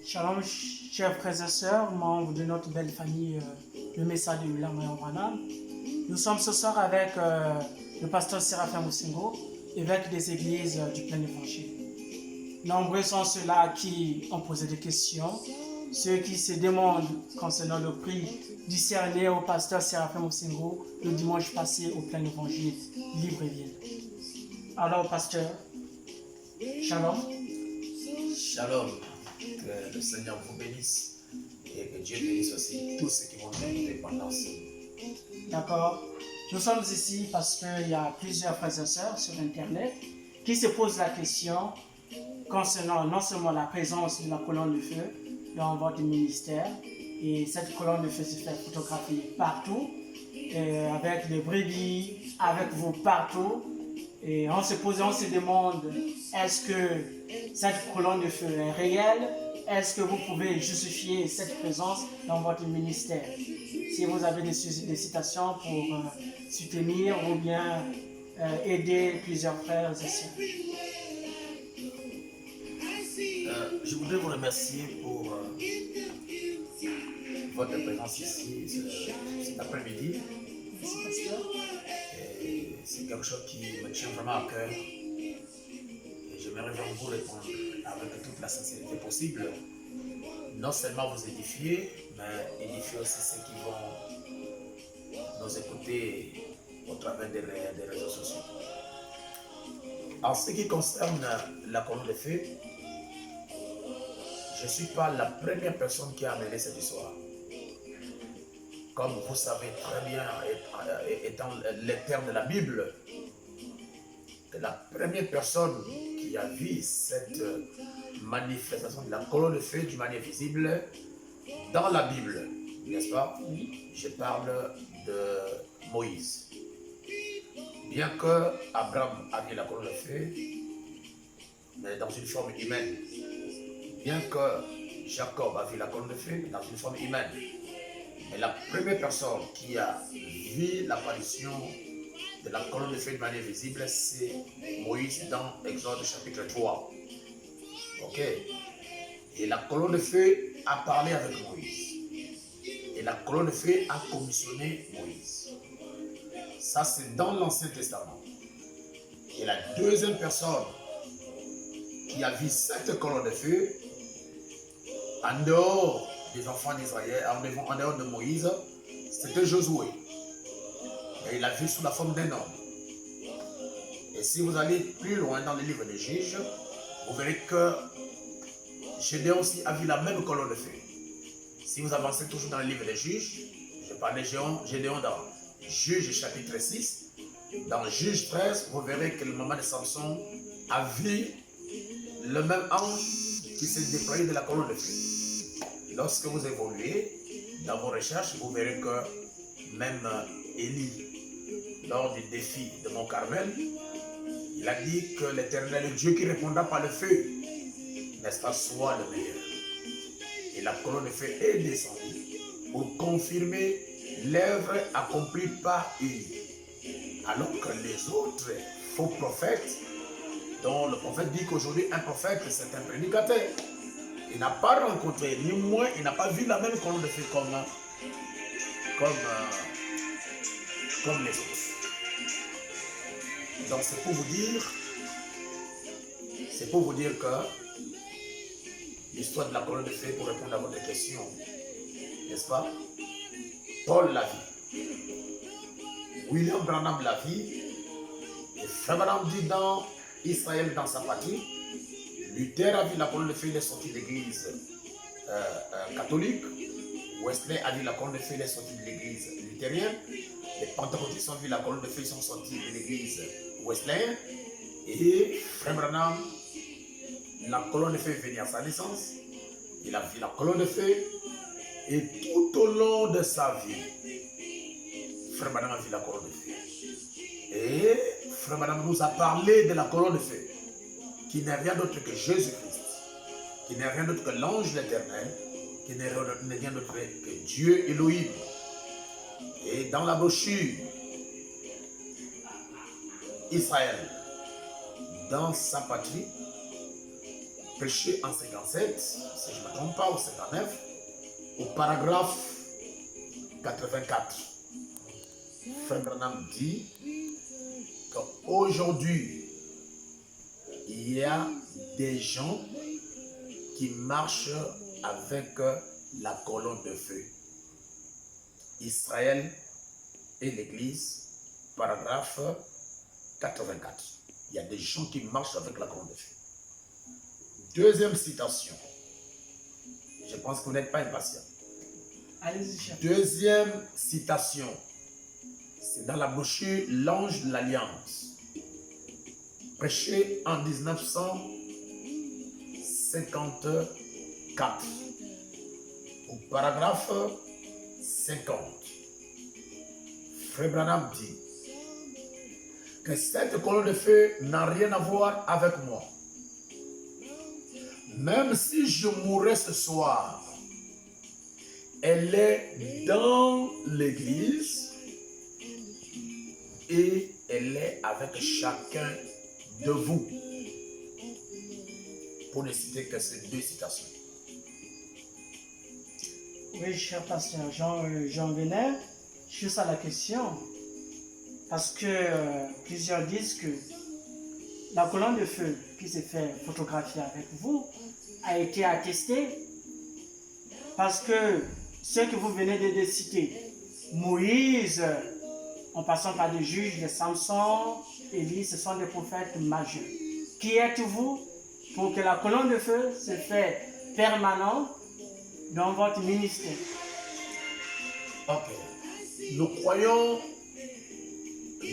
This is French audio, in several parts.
Shalom, chers frères et sœurs, membres de notre belle famille, le message de William Branham. Nous sommes ce soir avec le pasteur Séraphin Moussingo, évêque des églises du plein évangile. Nombreux sont ceux-là qui ont posé des questions, ceux qui se demandent concernant le prix discerné au pasteur Séraphin Moussingo le dimanche passé au plein évangile Libreville. Alors, pasteur, shalom. Shalom. Que le Seigneur vous bénisse et que Dieu bénisse aussi tous ceux qui vont nous écouter pendant ce. D'accord. Nous sommes ici parce qu'il y a plusieurs frères et sœurs sur Internet qui se posent la question concernant non seulement la présence de la colonne de feu dans votre ministère, et cette colonne de feu se fait photographier partout, avec les brebis, avec vous partout. Et on se demande, est-ce que cette colonne de feu est réelle? Est-ce que vous pouvez justifier cette présence dans votre ministère? Si vous avez des citations pour soutenir ou bien aider plusieurs frères et sœurs. Je voudrais vous remercier pour votre présence ici cet après-midi. Merci, pasteur. C'est quelque chose qui me tient vraiment à cœur. Et j'aimerais vraiment vous répondre avec toute la sincérité possible. Non seulement vous édifier, mais édifier aussi ceux qui vont nous écouter au travers des réseaux sociaux. En ce qui concerne la colonne de feu, je ne suis pas la première personne qui a amené cette histoire. Comme vous savez très bien, étant les termes de la Bible, que la première personne qui a vu cette manifestation de la colonne de feu d'une manière visible dans la Bible, n'est-ce pas? Oui. Je parle de Moïse. Bien que Abraham a vu la colonne de feu, mais dans une forme humaine. Bien que Jacob a vu la colonne de feu, dans une forme humaine. Mais la première personne qui a vu l'apparition de la colonne de feu de manière visible, c'est Moïse dans Exode chapitre 3. Ok. Et la colonne de feu a parlé avec Moïse. Et la colonne de feu a commissionné Moïse. Ça, c'est dans l'Ancien Testament. Et la deuxième personne qui a vu cette colonne de feu, en dehors des enfants d'Israël, en dehors de Moïse, c'était Josué. Et il a vu sous la forme d'un homme. Et si vous allez plus loin dans le livre des Juges, vous verrez que Gédéon aussi a vu la même colonne de feu. Si vous avancez toujours dans le livre des Juges, je parle de Gédéon dans Juges chapitre 6, dans Juges 13, vous verrez que le maman de Samson a vu le même ange qui s'est déployé de la colonne de feu. Lorsque vous évoluez dans vos recherches, vous verrez que même Élie, lors du défi de Mont Carmel, il a dit que l'Éternel est Dieu qui répondra par le feu, n'est-ce pas, soit le meilleur. Et la colonne de feu est descendue pour confirmer l'œuvre accomplie par Élie. Alors que les autres faux prophètes, dont le prophète dit qu'aujourd'hui un prophète c'est un prédicateur, il n'a pas rencontré, ni moins, il n'a pas vu la même colonne de feu comme les autres. Donc c'est pour vous dire que l'histoire de la colonne de feu, pour répondre à votre question, n'est-ce pas? Paul l'a vu, William Branham l'a vu, et Frère Branham dit dans Israël dans sa patrie, Luther a vu la colonne de feu, il est sorti de l'église catholique. Wesley a vu la colonne de feu, il est sorti de l'église luthérienne. Les pentecôtistes ont vu la colonne de feu, ils sont sortis de l'église wesleyenne. Et Frère Branham, la colonne de feu est venue à sa naissance. Il a vu la colonne de feu. Et tout au long de sa vie, Frère Branham a vu la colonne de feu. Et Frère Branham nous a parlé de la colonne de feu, qui n'est rien d'autre que Jésus-Christ, qui n'est rien d'autre que l'ange de l'Éternel, qui n'est rien d'autre que Dieu Elohim. Et dans la brochure Israël, dans sa patrie, prêché en 57, si je ne me trompe pas, ou 59, au paragraphe 84. Frère Branham dit qu'aujourd'hui, il y a des gens qui marchent avec la colonne de feu. Israël et l'Église, paragraphe 84. Il y a des gens qui marchent avec la colonne de feu. Deuxième citation. Je pense que vous n'êtes pas impatient. Allez-y, chef. Deuxième citation. C'est dans la brochure L'Ange de l'Alliance, prêché en 1954, au paragraphe 50. Frère Branham dit que cette colonne de feu n'a rien à voir avec moi. Même si je mourrais ce soir, elle est dans l'église et elle est avec chacun de vous. Pour ne citer que ces deux citations. Oui, cher pasteur Jean Vénère, juste à la question, parce que plusieurs disent que la colonne de feu qui s'est fait photographier avec vous a été attestée parce que ceux que vous venez de citer, Moïse, en passant par des juges, de Samson, Élie, ce sont des prophètes majeurs. Qui êtes-vous pour que la colonne de feu se fait permanente dans votre ministère? Ok. Nous croyons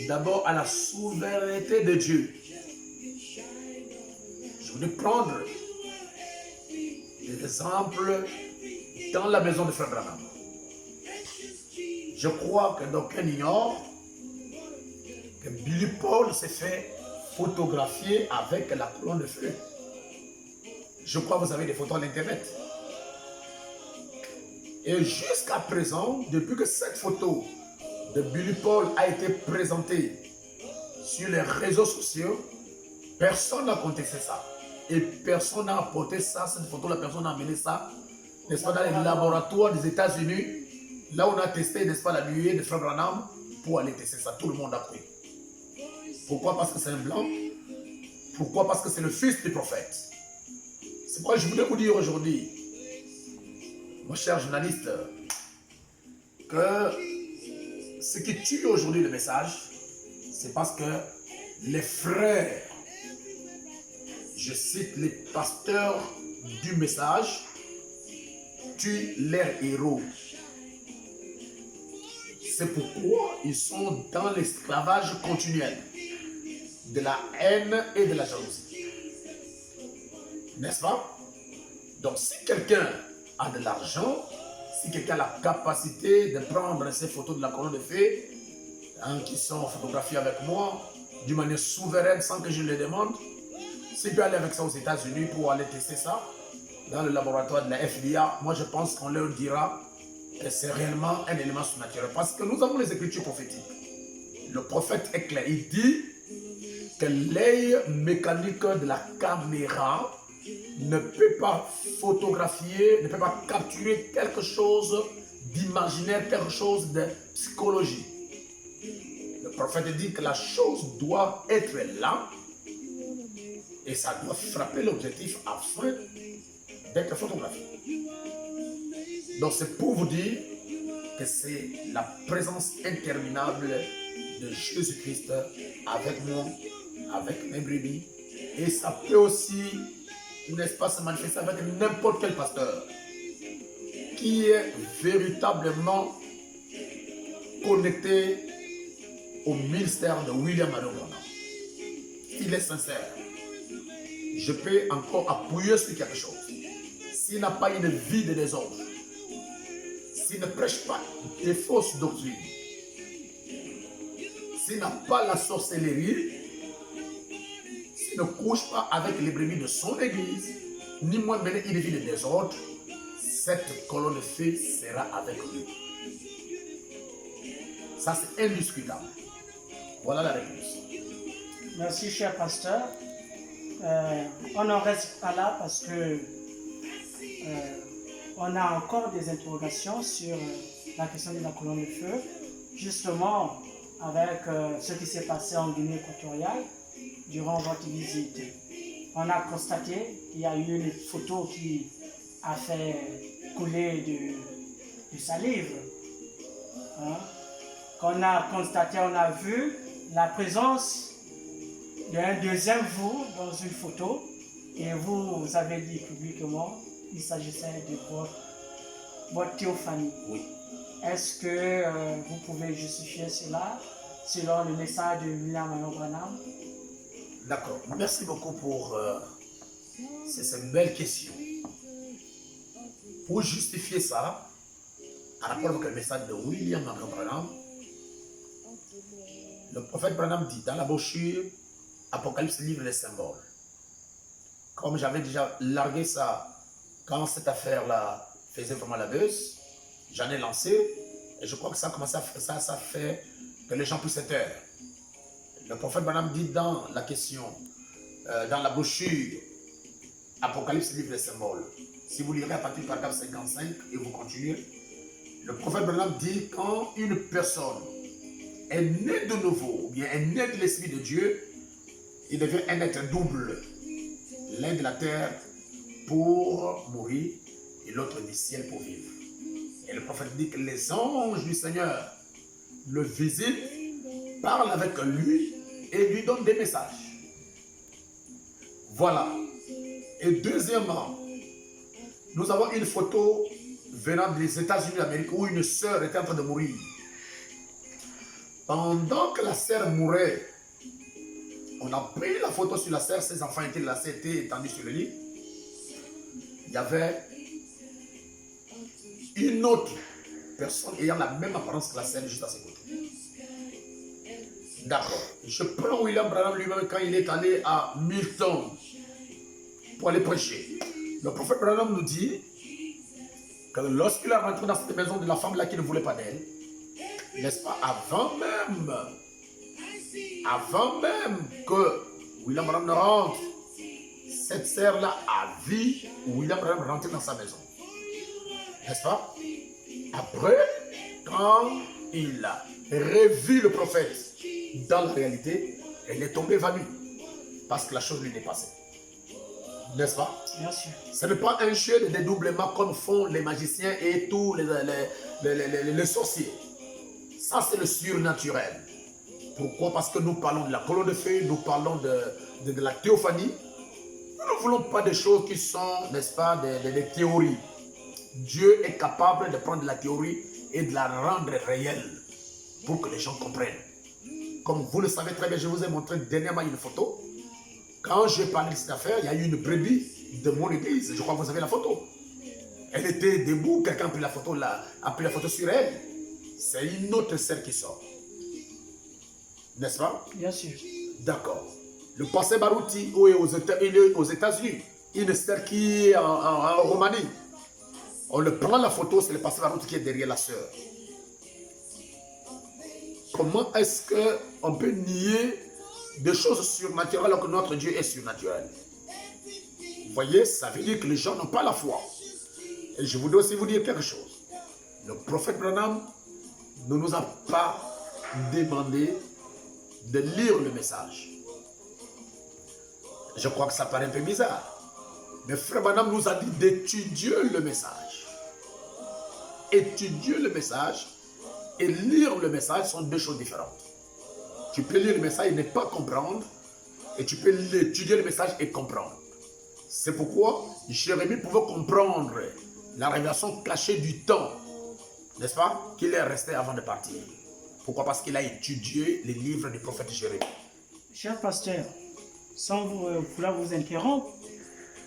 d'abord à la souveraineté de Dieu. Je voulais prendre des exemples dans la maison de Frère Branham. Je crois que d'aucuns ignorent que Billy Paul s'est fait photographier avec la colonne de feu. Je crois que vous avez des photos à l'internet. Et jusqu'à présent, depuis que cette photo de Billy Paul a été présentée sur les réseaux sociaux, personne n'a contesté ça. Et personne n'a apporté ça, cette photo, la personne n'a amené ça, n'est-ce pas, dans les laboratoires des États-Unis, là où on a testé, n'est-ce pas, la nuée de Frère Branham, pour aller tester ça. Tout le monde a pris. Pourquoi? Parce que c'est un blanc. Pourquoi? Parce que c'est le fils du prophète. C'est pourquoi je voulais vous dire aujourd'hui, mon cher journaliste, que ce qui tue aujourd'hui le message, c'est parce que les frères, je cite les pasteurs du message, tuent leurs héros. C'est pourquoi ils sont dans l'esclavage continuel de la haine et de la jalousie. N'est-ce pas? Donc si quelqu'un a de l'argent, si quelqu'un a la capacité de prendre ces photos de la colonne de feu, qui sont photographiées avec moi, d'une manière souveraine, sans que je le demande, s'il peut aller avec ça aux États-Unis pour aller tester ça, dans le laboratoire de la FDA, moi je pense qu'on leur dira que c'est réellement un élément surnaturel. Parce que nous avons les écritures prophétiques. Le prophète est clair, il dit que l'œil mécanique de la caméra ne peut pas photographier, ne peut pas capturer quelque chose d'imaginaire, quelque chose de psychologie. Le prophète dit que la chose doit être là et ça doit frapper l'objectif afin d'être photographié. Donc c'est pour vous dire que c'est la présence interminable de Jésus-Christ avec moi, avec mes brebis, et ça peut aussi, n'est-ce pas, se manifester avec n'importe quel pasteur qui est véritablement connecté au ministère de William Marion Branham. Il est sincère. Je peux encore appuyer sur quelque chose. S'il n'a pas une vie de désordre, s'il ne prêche pas des fausses doctrines, s'il n'a pas la sorcellerie, s'il ne couche pas avec les brebis de son église, ni moins mener une vie de désordre, cette colonne de feu sera avec lui. Ça, c'est indiscutable. Voilà la réponse. Merci, cher pasteur. On n'en reste pas là parce que on a encore des interrogations sur la question de la colonne de feu, justement avec ce qui s'est passé en Guinée équatoriale durant votre visite. On a constaté qu'il y a eu une photo qui a fait couler de salive. Hein? Qu'on a constaté, on a vu la présence d'un deuxième vous dans une photo et vous avez dit publiquement qu'il s'agissait de votre théophanie. Oui. Est-ce que vous pouvez justifier cela selon le message de William Marion Branham? D'accord. Merci beaucoup pour cette belle question. Pour justifier ça, en rapport avec le message de William Marion Branham, le prophète Branham dit dans la brochure Apocalypse, livre des symboles. Comme j'avais déjà largué ça quand cette affaire-là faisait vraiment la buzz, j'en ai lancé et je crois que ça a commencé à faire ça fait que les gens puissent se taire. Le prophète Branham dit dans la question, dans la brochure Apocalypse, livre des symboles, si vous lirez à partir du paragraphe 55 et vous continuez, le prophète Branham dit quand une personne est née de nouveau, ou bien est née de l'Esprit de Dieu, il devient un être double, l'un de la terre pour mourir et l'autre du ciel pour vivre. Et le prophète dit que les anges du Seigneur le visitent, parlent avec lui et lui donnent des messages. Voilà. Et deuxièmement, nous avons une photo venant des États-Unis d'Amérique où une sœur était en train de mourir. Pendant que la sœur mourait, on a pris la photo sur la sœur, ses enfants étaient là, étaient étendus sur le lit. Il y avait une autre personne ayant la même apparence que la sœur juste à ses côtés. D'accord. Je prends William Branham lui-même quand il est allé à Milton pour aller prêcher. Le prophète Branham nous dit que lorsqu'il est rentré dans cette maison de la femme là qui ne voulait pas d'elle, n'est-ce pas, avant même que William Branham ne rentre, cette sœur-là a vu William Branham rentrer dans sa maison. N'est-ce pas? Après, quand il a revu le prophète dans la réalité, elle est tombée évanouie parce que la chose lui dépassait. N'est-ce pas? Bien sûr. Ce n'est pas un jeu de dédoublement comme font les magiciens et tous les sorciers. Ça, c'est le surnaturel. Pourquoi? Parce que nous parlons de la colonne de feu, nous parlons de la théophanie. Nous ne voulons pas des choses qui sont, n'est-ce pas, des théories. Dieu est capable de prendre la théorie et de la rendre réelle pour que les gens comprennent. Comme vous le savez très bien, je vous ai montré dernièrement une photo. Quand j'ai parlé de cette affaire, il y a eu une brebis de mon église. Je crois que vous avez la photo. Elle était debout, quelqu'un a pris la photo sur elle. C'est une autre sœur qui sort. N'est-ce pas? Bien sûr. D'accord. Le pasteur Barouti, où il est aux États-Unis, une sœur qui est en Roumanie. On le prend la photo, c'est le pasteur Barouti qui est derrière la sœur. Comment est-ce qu'on peut nier des choses surnaturelles alors que notre Dieu est surnaturel? Vous voyez, ça veut dire que les gens n'ont pas la foi. Et je voudrais aussi vous dire quelque chose. Le prophète Branham ne nous a pas demandé de lire le message. Je crois que ça paraît un peu bizarre. Mais frère Branham nous a dit d'étudier le message. Étudier le message et lire le message sont deux choses différentes. Tu peux lire le message et ne pas comprendre, et tu peux étudier le message et comprendre. C'est pourquoi Jérémie pouvait comprendre la révélation cachée du temps, n'est-ce pas, qu'il est resté avant de partir. Pourquoi? Parce qu'il a étudié les livres du prophète Jérémie. Cher pasteur, sans vouloir vous interrompre,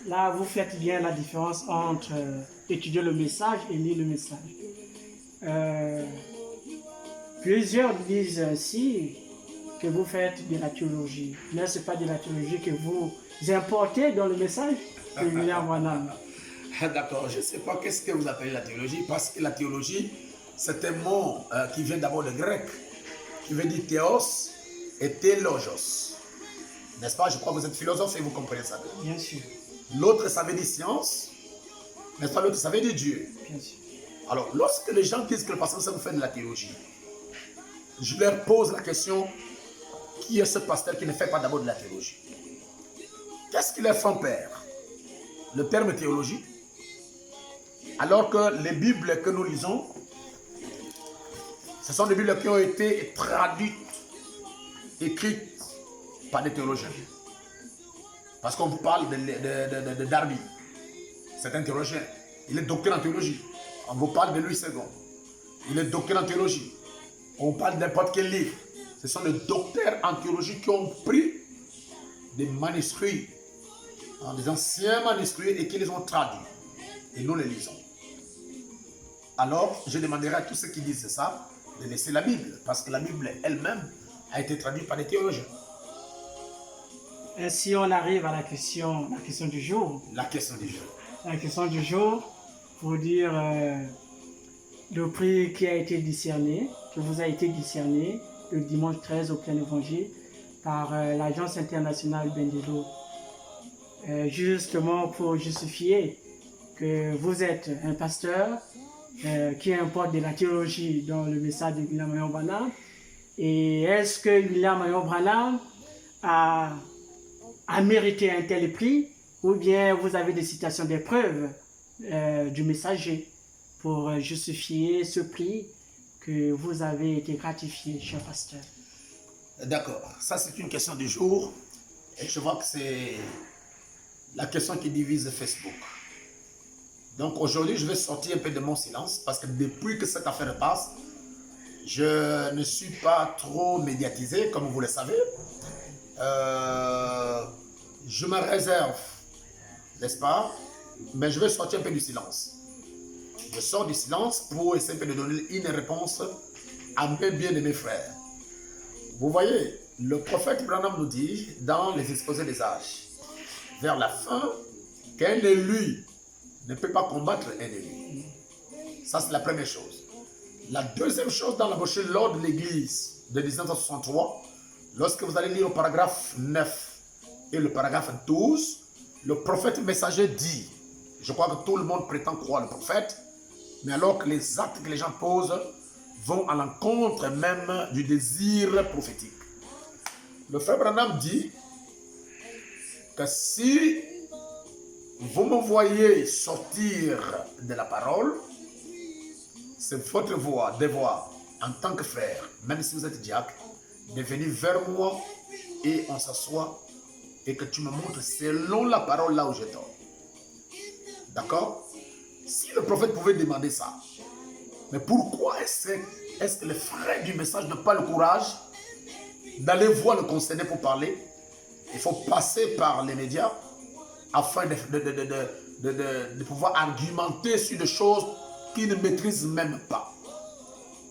là vous faites bien la différence entre étudier le message et lire le message. Plusieurs disent ainsi que vous faites de la théologie. Mais ce n'est pas de la théologie que vous importez dans le message de William Branham. D'accord, je ne sais pas qu'est-ce que vous appelez la théologie, parce que la théologie, c'est un mot qui vient d'abord du grec, qui veut dire théos et télogos. N'est-ce pas? Je crois que vous êtes philosophe et vous comprenez ça. Bien sûr. L'autre, ça veut dire science. N'est-ce pas? L'autre, ça veut dire Dieu. Bien sûr. Alors, lorsque les gens disent que le pasteur ça vous fait de la théologie, je leur pose la question, qui est ce pasteur qui ne fait pas d'abord de la théologie? Qu'est-ce qui leur fait peur? Le terme théologie? Alors que les Bibles que nous lisons, ce sont des Bibles qui ont été traduites, écrites par des théologiens. Parce qu'on vous parle de Darby. C'est un théologien. Il est docteur en théologie. On vous parle de Louis II. Il est docteur en théologie. On parle de n'importe quel livre. Ce sont des docteurs en théologie qui ont pris des manuscrits, des anciens manuscrits et qui les ont traduits. Et nous les lisons. Alors, je demanderai à tous ceux qui disent ça de laisser la Bible. Parce que la Bible elle-même a été traduite par des théologiens. Ainsi, on arrive à la question du jour. La question du jour. La question du jour, pour dire le prix qui a été décerné, qui vous a été décerné le dimanche 13 au plein évangile par l'Agence internationale Bendelo. Justement pour justifier que vous êtes un pasteur qui importe de la théologie dans le message de William Marion Branham. Et est-ce que William Marion Branham a mérité un tel prix, ou bien vous avez des citations des preuves du messager pour justifier ce prix que vous avez été gratifié, cher pasteur? D'accord, ça c'est une question du jour et je vois que c'est la question qui divise Facebook. Donc aujourd'hui je vais sortir un peu de mon silence parce que depuis que cette affaire passe, je ne suis pas trop médiatisé comme vous le savez. Je me réserve, n'est-ce pas? Mais je vais sortir un peu du silence. Je sors du silence pour essayer de donner une réponse à mes bien-aimés frères. Vous voyez, le prophète Branham nous dit dans les exposés des âges, vers la fin, qu'un élu ne peut pas combattre un élu. Ça, c'est la première chose. La deuxième chose, dans la brochure L'Ordre de l'Église de 1963, lorsque vous allez lire le paragraphe 9 et le paragraphe 12, le prophète messager dit, je crois que tout le monde prétend croire le prophète, mais alors que les actes que les gens posent vont à l'encontre même du désir prophétique. Le frère Branham dit que si vous me voyez sortir de la parole, c'est votre devoir en tant que frère, même si vous êtes diacre, de venir vers moi et on s'assoit et que tu me montres selon la parole là où je dors. D'accord? Si le prophète pouvait demander ça, mais pourquoi est-ce que les frères du message n'ont pas le courage d'aller voir le concerné pour parler? Il faut passer par les médias afin de pouvoir argumenter sur des choses qu'ils ne maîtrisent même pas.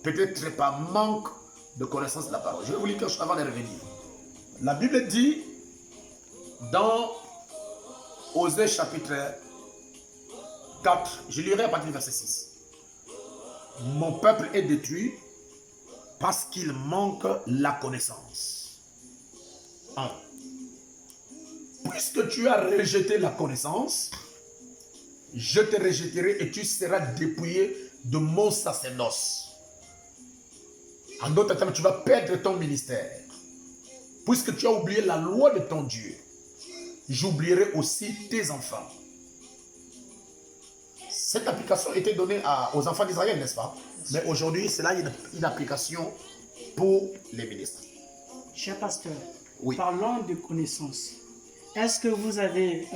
Peut-être par manque de connaissance de la parole. Je vais vous lire quelque chose avant de revenir. La Bible dit dans Osée chapitre 4, je lirai à partir du verset 6. Mon peuple est détruit parce qu'il manque la connaissance. 1. Puisque tu as rejeté la connaissance, je te rejetterai et tu seras dépouillé de mon sacerdoce. En d'autres termes, tu vas perdre ton ministère. Puisque tu as oublié la loi de ton Dieu, j'oublierai aussi tes enfants. Cette application était donnée aux enfants d'Israël, n'est-ce pas? Mais aujourd'hui, c'est là une application pour les ministres. Cher pasteur, oui. Parlons de connaissance. Est-ce que vous avez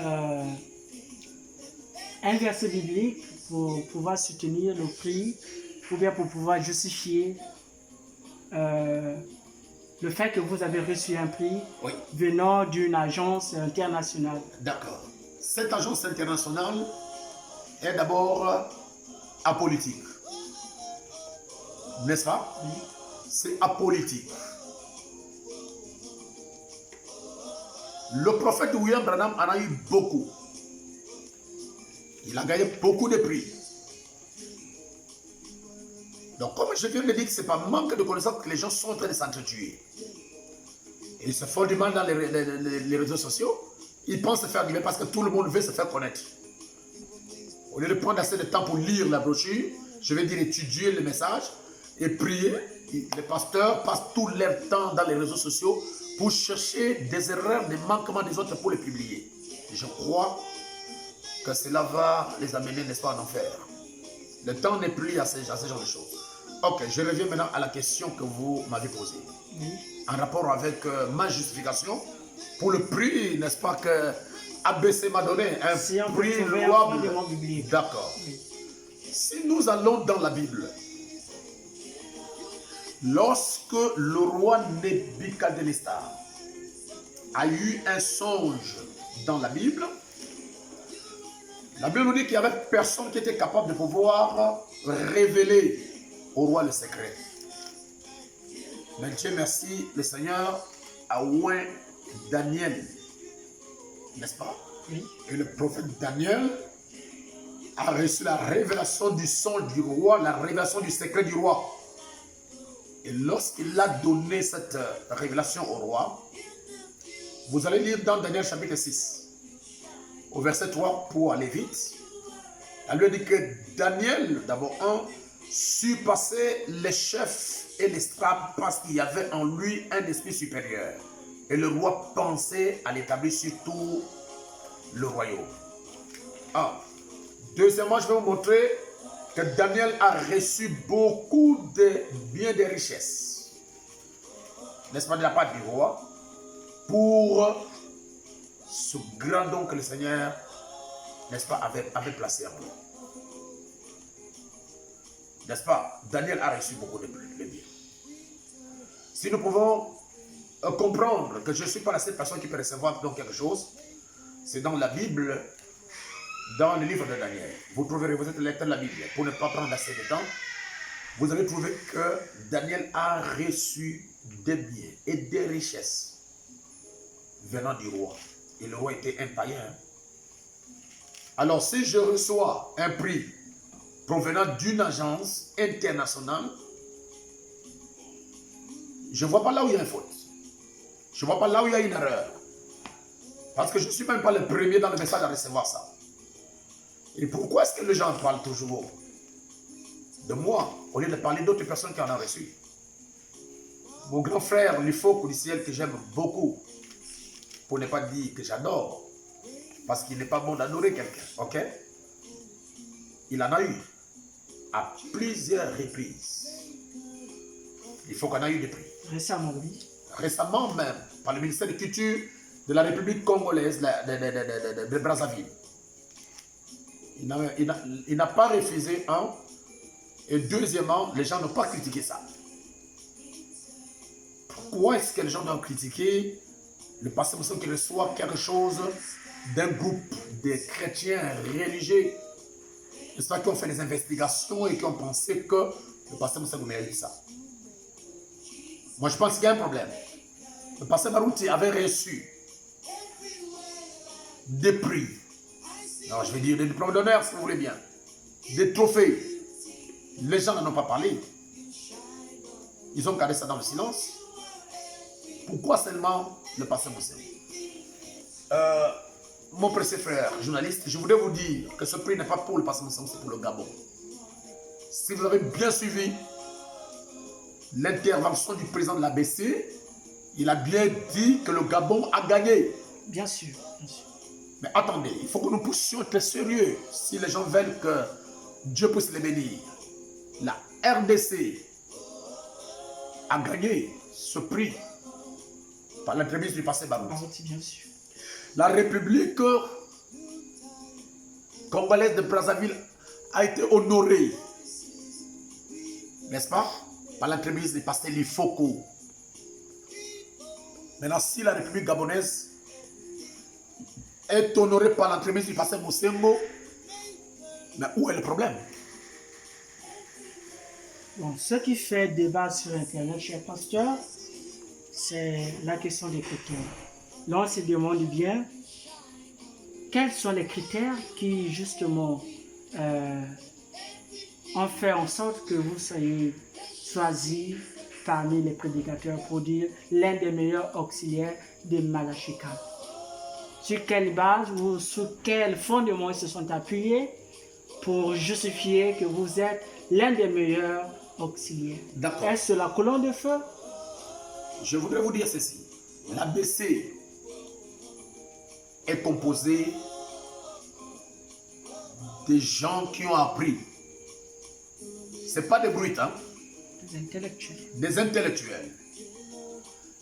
un verset biblique pour pouvoir soutenir le prix ou bien pour pouvoir justifier le fait que vous avez reçu un prix venant d'une agence internationale? D'accord. Cette agence internationale est d'abord apolitique. N'est-ce pas? Oui. C'est apolitique. Le prophète William Branham en a eu beaucoup. Il a gagné beaucoup de prix. Donc, comme je viens de dire, ce n'est pas manque de connaissances que les gens sont en train de s'entretuer. Ils se font du mal dans les réseaux sociaux. Ils pensent se faire du bien parce que tout le monde veut se faire connaître. Au lieu de prendre assez de temps pour lire la brochure, je vais dire étudier le message et prier. Les pasteurs passent tout leur temps dans les réseaux sociaux pour chercher des erreurs, des manquements des autres pour les publier. Et je crois que cela va les amener, n'est-ce pas, en enfer. Le temps n'est plus à ce genre de choses. Ok, je reviens maintenant à la question que vous m'avez posée. Oui. En rapport avec ma justification, pour le prix, n'est-ce pas, que ABC m'a donné, un Si on prix peut trouver un louable. fondement biblique. D'accord. Oui. Si nous allons dans la Bible, lorsque le roi Nebuchadnezzar a eu un songe dans la Bible nous dit qu'il n'y avait personne qui était capable de pouvoir révéler au roi le secret. Mais Dieu merci, le Seigneur a oint Daniel, n'est-ce pas? Oui. Et le prophète Daniel a reçu la révélation du songe du roi, la révélation du secret du roi. Et lorsqu'il a donné cette révélation au roi, vous allez lire dans Daniel chapitre 6, au verset 3 pour aller vite. Elle lui a dit que Daniel, d'abord surpassait les chefs et les straps parce qu'il y avait en lui un esprit supérieur. Et le roi pensait à l'établir sur tout le royaume. Deuxièmement, je vais vous montrer que Daniel a reçu beaucoup de biens de richesses, n'est-ce pas, de la part du roi, pour ce grand don que le Seigneur, n'est-ce pas, avait placé en lui. N'est-ce pas? Daniel a reçu beaucoup de biens. Si nous pouvons comprendre que je ne suis pas la seule personne qui peut recevoir donc quelque chose, c'est dans la Bible, dans le livre de Daniel. Vous trouverez, vous êtes le lecteur de la Bible, pour ne pas prendre assez de temps, vous allez trouver que Daniel a reçu des biens et des richesses venant du roi. Et le roi était un païen. Alors, si je reçois un prix provenant d'une agence internationale, je ne vois pas là où il y a une faute. Je ne vois pas là où il y a une erreur. Parce que je ne suis même pas le premier dans le message à recevoir ça. Et pourquoi est-ce que les gens parlent toujours de moi au lieu de parler d'autres personnes qui en ont reçu? Mon grand frère, Lifo Koudiciel, que j'aime beaucoup, pour ne pas dire que j'adore, parce qu'il n'est pas bon d'adorer quelqu'un, ok? Il en a eu à plusieurs reprises. Il faut qu'on ait eu des prix. Récemment, oui. Récemment même, par le ministère de Culture de la République congolaise de Brazzaville. Il n'a pas refusé un. Et deuxièmement, les gens n'ont pas critiqué ça. Pourquoi est-ce que les gens ont critiqué le pasteur Moussa qui reçoit quelque chose d'un groupe de chrétiens religieux? C'est ça qui ont fait des investigations et qui ont pensé que le pasteur Moussa mérite ça. Moi, je pense qu'il y a un problème. Le pasteur Marouti avait reçu des prix. Non, je vais dire des diplômes d'honneur, si vous voulez bien. Des trophées. Les gens n'en ont pas parlé. Ils ont gardé ça dans le silence. Pourquoi seulement le pasteur Moussa? Mon précieux frère, journaliste, je voudrais vous dire que ce prix n'est pas pour le pasteur Moussa, c'est pour le Gabon. Si vous avez bien suivi l'intervention du président de l'ABC, il a bien dit que le Gabon a gagné. Bien sûr, bien sûr. Mais attendez, il faut que nous puissions être sérieux si les gens veulent que Dieu puisse les bénir. La RDC a gagné ce prix par l'entremise du passé Baroud. Bien sûr. La République congolaise de Brazzaville a été honorée, n'est-ce pas, par l'entremise du pasteur Lifoko. Maintenant, si la République gabonaise est honorée par l'entremise du pasteur Moussembo, mais où est le problème? Bon, ce qui fait débat sur Internet, cher pasteur, c'est la question des critères. Là, on se demande bien quels sont les critères qui, justement, ont fait en sorte que vous soyez choisi parmi les prédicateurs pour dire l'un des meilleurs auxiliaires de Malachie 4. Sur quelle base ou sur quel fondement ils se sont appuyés pour justifier que vous êtes l'un des meilleurs auxiliaires? D'accord. Est-ce la colonne de feu? Je voudrais vous dire ceci. L'ABC est composé des gens qui ont appris. Ce n'est pas des brutes, hein? Des intellectuels. Des intellectuels.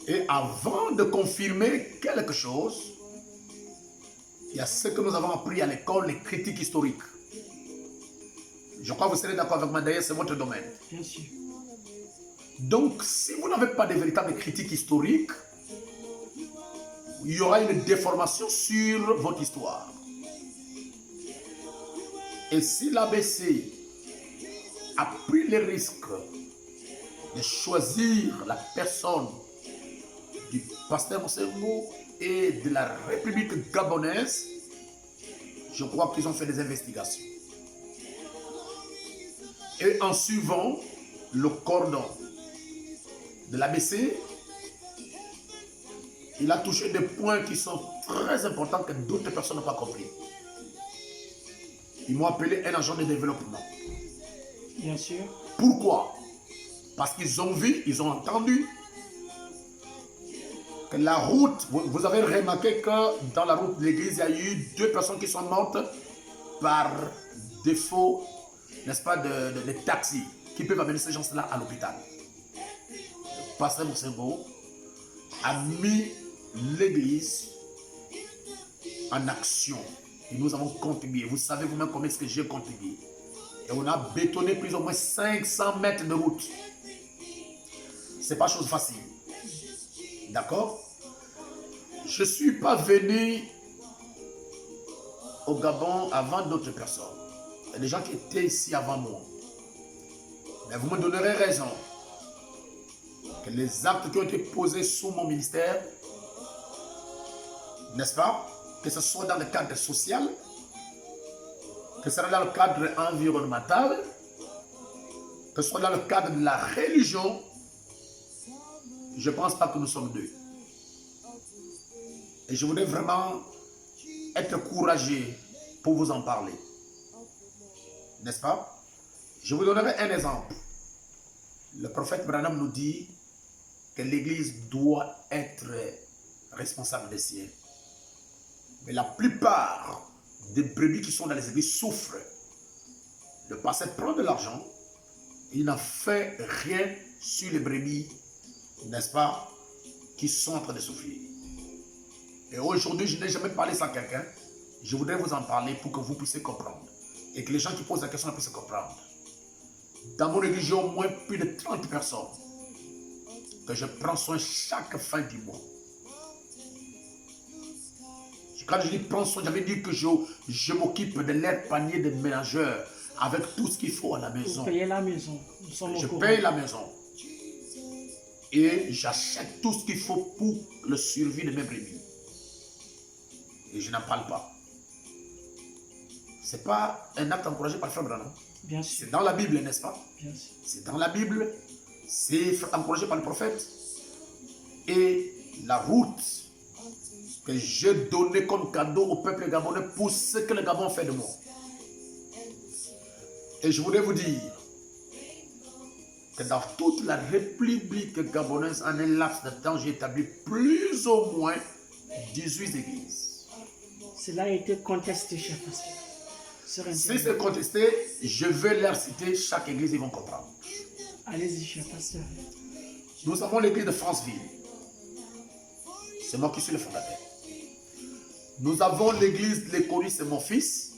Et avant de confirmer quelque chose, il y a ce que nous avons appris à l'école, les critiques historiques. Je crois que vous serez d'accord avec moi, d'ailleurs c'est votre domaine. Bien sûr. Donc, si vous n'avez pas de véritable critique historique, il y aura une déformation sur votre histoire. Et si l'ABC a pris le risque de choisir la personne du pasteur Moussembo et de la République gabonaise, je crois qu'ils ont fait des investigations. Et en suivant le cordon de l'ABC, il a touché des points qui sont très importants que d'autres personnes n'ont pas compris. Ils m'ont appelé un agent de développement. Bien sûr. Pourquoi? Parce qu'ils ont vu, ils ont entendu que la route, vous avez remarqué que dans la route de l'église, il y a eu 2 personnes qui sont mortes par défaut, n'est-ce pas, de taxis qui peuvent amener ces gens-là à l'hôpital. Le pasteur Moussembo a mis l'église en action et nous avons contribué. Vous savez vous-même combien est-ce que j'ai contribué. Et on a bétonné plus ou moins 500 mètres de route. Ce n'est pas chose facile. D'accord? Je ne suis pas venu au Gabon avant d'autres personnes. Il y a des gens qui étaient ici avant moi. Mais vous me donnerez raison que les actes qui ont été posés sous mon ministère, n'est-ce pas? Que ce soit dans le cadre social, que ce soit dans le cadre environnemental, que ce soit dans le cadre de la religion, je ne pense pas que nous sommes deux. Et je voudrais vraiment être courageux pour vous en parler. N'est-ce pas? Je vous donnerai un exemple. Le prophète Branham nous dit que l'Église doit être responsable des siens. Mais la plupart des brebis qui sont dans les églises souffrent. Le pasteur prend de l'argent, il n'a fait rien sur les brebis, n'est-ce pas, qui sont en train de souffrir. Et aujourd'hui, je n'ai jamais parlé sans quelqu'un. Je voudrais vous en parler pour que vous puissiez comprendre. Et que les gens qui posent la question puissent comprendre. Dans mon église, j'ai au moins plus de 30 personnes que je prends soin chaque fin du mois. Quand je dis prends soin, j'avais dit que je m'occupe de leur panier de ménageurs avec tout ce qu'il faut à la maison. Vous payez la maison. Je paye la maison. Et j'achète tout ce qu'il faut pour le survie de mes brebis. Et je n'en parle pas. Ce n'est pas un acte encouragé par le frère Branham. Bien sûr. C'est dans la Bible, n'est-ce pas? Bien sûr. C'est dans la Bible. C'est encouragé par le prophète. Et la route que j'ai donnée comme cadeau au peuple gabonais pour ce que le Gabon fait de moi. Et je voudrais vous dire que dans toute la République gabonaise, en un laps de temps, j'ai établi plus ou moins 18 églises. Cela a été contesté, cher pasteur. Si c'est contesté, je vais leur citer chaque église, ils vont comprendre. Allez-y, cher pasteur. Nous avons l'église de Franceville. C'est moi qui suis le fondateur. Nous avons l'église de l'Éconie, c'est mon fils,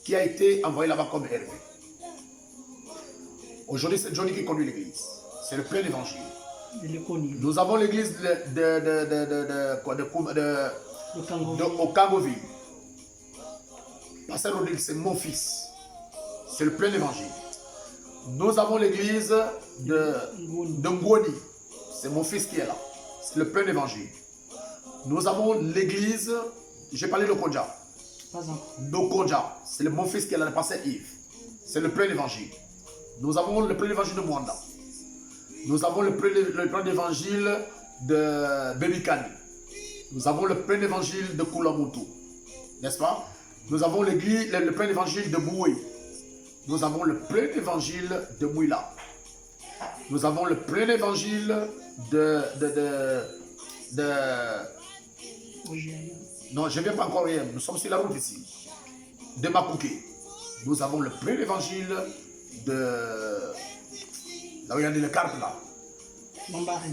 qui a été envoyé là-bas comme Hervé. Aujourd'hui, c'est Johnny qui conduit l'église. C'est le plein évangile. Nous avons l'église au Kangoville. Pasteur Rodrigue, c'est mon fils. C'est le plein évangile. Nous avons l'église de Ngoni. C'est mon fils qui est là. C'est le plein évangile. Nous avons l'église, j'ai parlé de Konja. Konja, c'est mon fils qui est là, le pasteur Yves. C'est le plein évangile. Nous avons le plein évangile de Mwanda. Nous avons le plein évangile de Bebikani. Nous avons le plein évangile de Kulamutu. N'est-ce pas? Nous avons l'église, le plein évangile de Boué. Nous avons le plein évangile de Mouila. Nous avons le plein évangile non, je ne viens pas encore hier. Nous sommes sur la route ici. De Makouké. Nous avons le plein évangile de... Là où il y a le carpe là.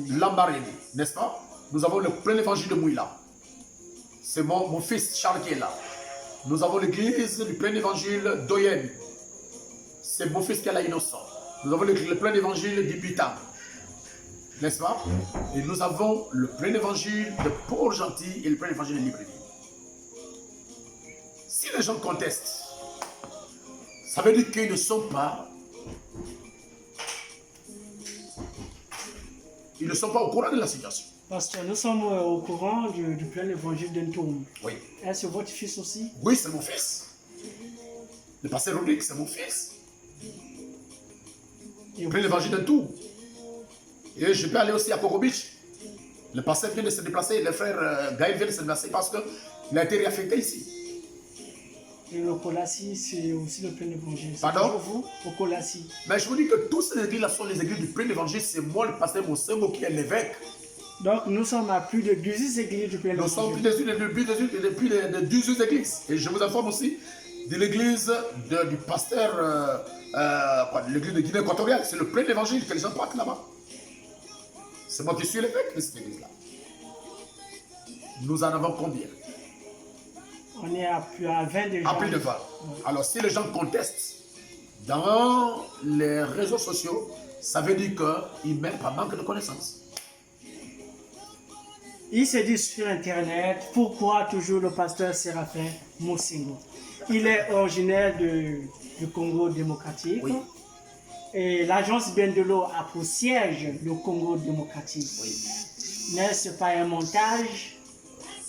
Lambarénie, n'est-ce pas? Nous avons le plein évangile de Mouila. C'est mon fils Charles qui est là. Nous avons l'église du plein évangile d'Oyen. C'est mon fils qui est là innocent. Nous avons le plein évangile d'Ibitam. N'est-ce pas? Et nous avons le plein évangile de Port-Gentil et le plein évangile de Libreville. Si les gens contestent, ça veut dire qu'ils ne sont pas... Ils ne sont pas au courant de la situation. Pasteur, nous sommes au courant du plein évangile d'Entoum. Oui. Est-ce votre fils aussi? Oui, c'est mon fils. Le pasteur Rodrigue, c'est mon fils. Le plein évangile d'Entoum. Et je peux aller aussi à Coco Beach. Le pasteur vient de se déplacer, le frère Gaël vient de se déplacer parce qu'il a été réaffecté ici. Et le Colassi, c'est aussi le plein évangile. Pardon? Vous, au Colassi. Mais je vous dis que tous ces églises-là sont les églises du plein évangile. C'est moi, le pasteur Moussengo, qui est l'évêque. Donc nous sommes à plus de 12 églises du plein évangile. Nous sommes plus de 18 églises. Et je vous informe aussi de l'église du pasteur, l'église de Guinée équatoriale. C'est le plein évangile que les gens partent là-bas. C'est moi qui suis l'évêque de cette église-là. Nous en avons combien? On est à plus à 20 déjà. À plus de 20. Alors si les gens contestent dans les réseaux sociaux, ça veut dire qu'ils mettent par manque de connaissances. Il se dit sur Internet, pourquoi toujours le pasteur Séraphin Moussengo? Il est originaire du Congo démocratique. Oui. Et l'agence Bendelo a pour siège le Congo démocratique. Oui. N'est-ce pas un montage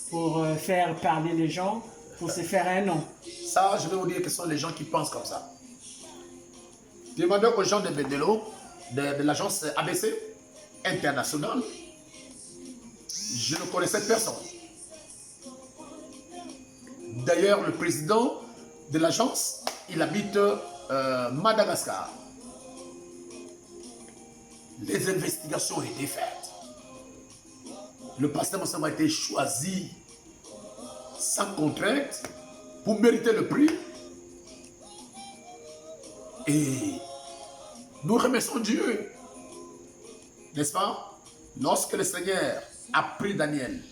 pour faire parler les gens, pour se faire un nom? Ça, je vais vous dire que ce sont les gens qui pensent comme ça. Demandez aux gens de Bendelo, de l'agence ABC internationale, je ne connaissais personne. D'ailleurs, le président de l'agence, il habite Madagascar. Les investigations ont été faites. Le pasteur Moussengo a été choisi sans contrainte pour mériter le prix. Et nous remercions Dieu. N'est-ce pas? Lorsque le Seigneur a pris Daniel,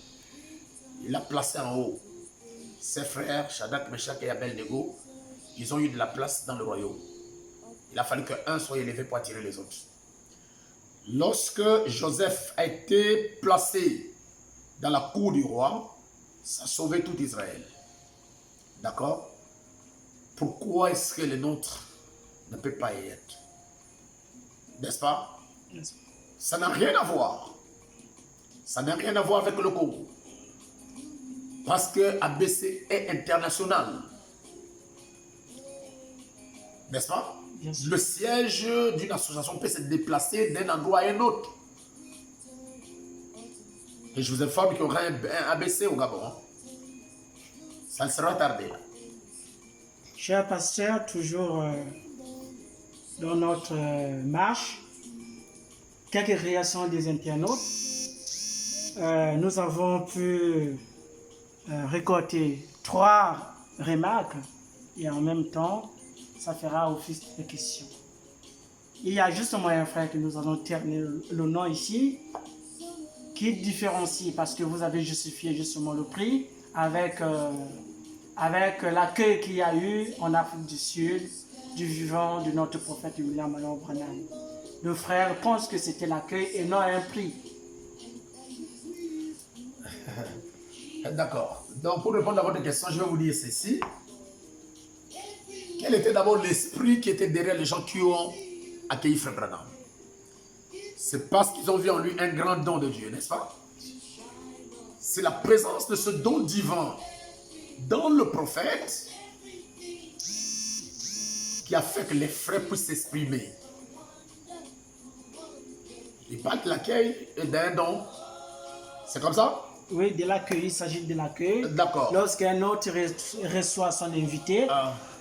il l'a placé en haut. Ses frères, Shadrach, Meshach et Abednego, ils ont eu de la place dans le royaume. Il a fallu qu'un soit élevé pour attirer les autres. Lorsque Joseph a été placé dans la cour du roi, ça a sauvé tout Israël. D'accord? Pourquoi est-ce que le nôtre ne peut pas y être? N'est-ce pas? Ça n'a rien à voir. Ça n'a rien à voir avec le Congo. Parce que ABC est international. N'est-ce pas? Le siège d'une association peut se déplacer d'un endroit à un autre. Et je vous informe qu'il y aura un ABC au Gabon. Ça ne sera tardé. Cher pasteur, toujours dans notre marche, quelques réactions des internautes. Nous avons pu récolter 3 remarques et en même temps, ça fera office de questions. Il y a justement un frère que nous allons terminer le nom ici, qui différencie, parce que vous avez justifié justement le prix avec l'accueil qu'il y a eu en Afrique du Sud du vivant de notre prophète William Allen Branham. Le frère pense que c'était l'accueil et non un prix. D'accord. Donc pour répondre à votre question, je vais vous dire ceci. Quel était d'abord l'esprit qui était derrière les gens qui ont accueilli Frère Branham? C'est parce qu'ils ont vu en lui un grand don de Dieu, n'est-ce pas? C'est la présence de ce don divin dans le prophète qui a fait que les frères puissent s'exprimer. Il parle de l'accueil et d'un don. C'est comme ça? Oui, de l'accueil, il s'agit de l'accueil. D'accord. Lorsqu'un autre reçoit son invité,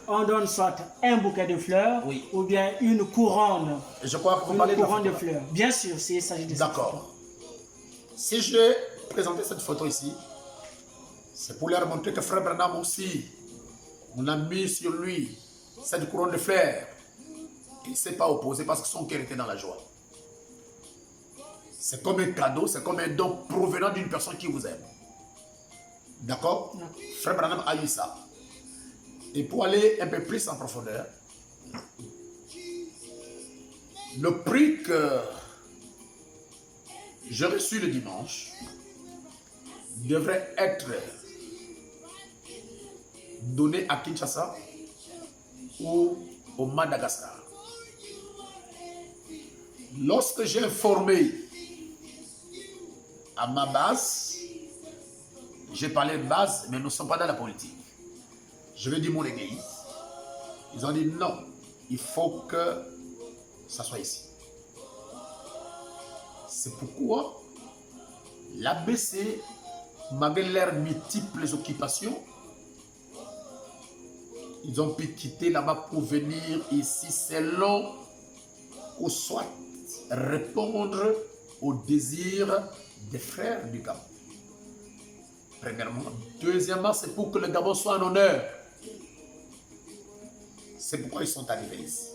on donne soit un bouquet de fleurs ou bien une couronne. Je crois que vous Une parlez couronne de de fleurs. Bien sûr, il s'agit de ça. D'accord. Si je vais présenter cette photo ici, c'est pour leur montrer que Frère Branham aussi, on a mis sur lui cette couronne de fleurs. Il ne s'est pas opposé parce que son cœur était dans la joie. C'est comme un cadeau, c'est comme un don provenant d'une personne qui vous aime. D'accord? Frère Branham a eu ça. Et pour aller un peu plus en profondeur, le prix que j'ai reçu le dimanche devrait être donné à Kinshasa ou au Madagascar. Lorsque j'ai informé à ma base, j'ai parlé de base, mais nous ne sommes pas dans la politique. Je vais dire mon église. Ils ont dit non, il faut que ça soit ici. C'est pourquoi l'ABC, malgré leurs multiples occupations, ils ont pu quitter là-bas pour venir ici selon ou soit répondre aux désirs des frères du Gabon. Premièrement. Deuxièmement, c'est pour que le Gabon soit en honneur. C'est pourquoi ils sont arrivés ici.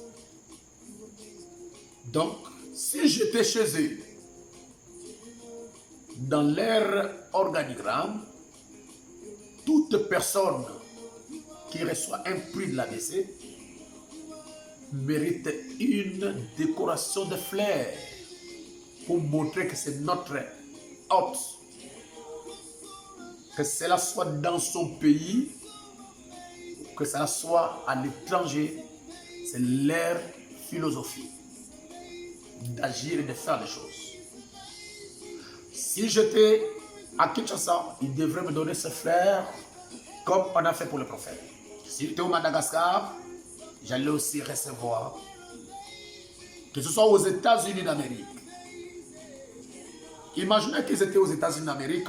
Donc, si j'étais chez eux, dans leur organigramme, toute personne qui reçoit un prix de l'ABC mérite une décoration de fleurs pour montrer que c'est notre hôte. Que cela soit dans son pays, que cela soit à l'étranger, c'est leur philosophie d'agir et de faire les choses. Si j'étais à Kinshasa, ils devraient me donner ce fleurs comme on a fait pour le prophète. Si j'étais au Madagascar, j'allais aussi recevoir, que ce soit aux États-Unis d'Amérique. Imaginez qu'ils étaient aux États-Unis d'Amérique,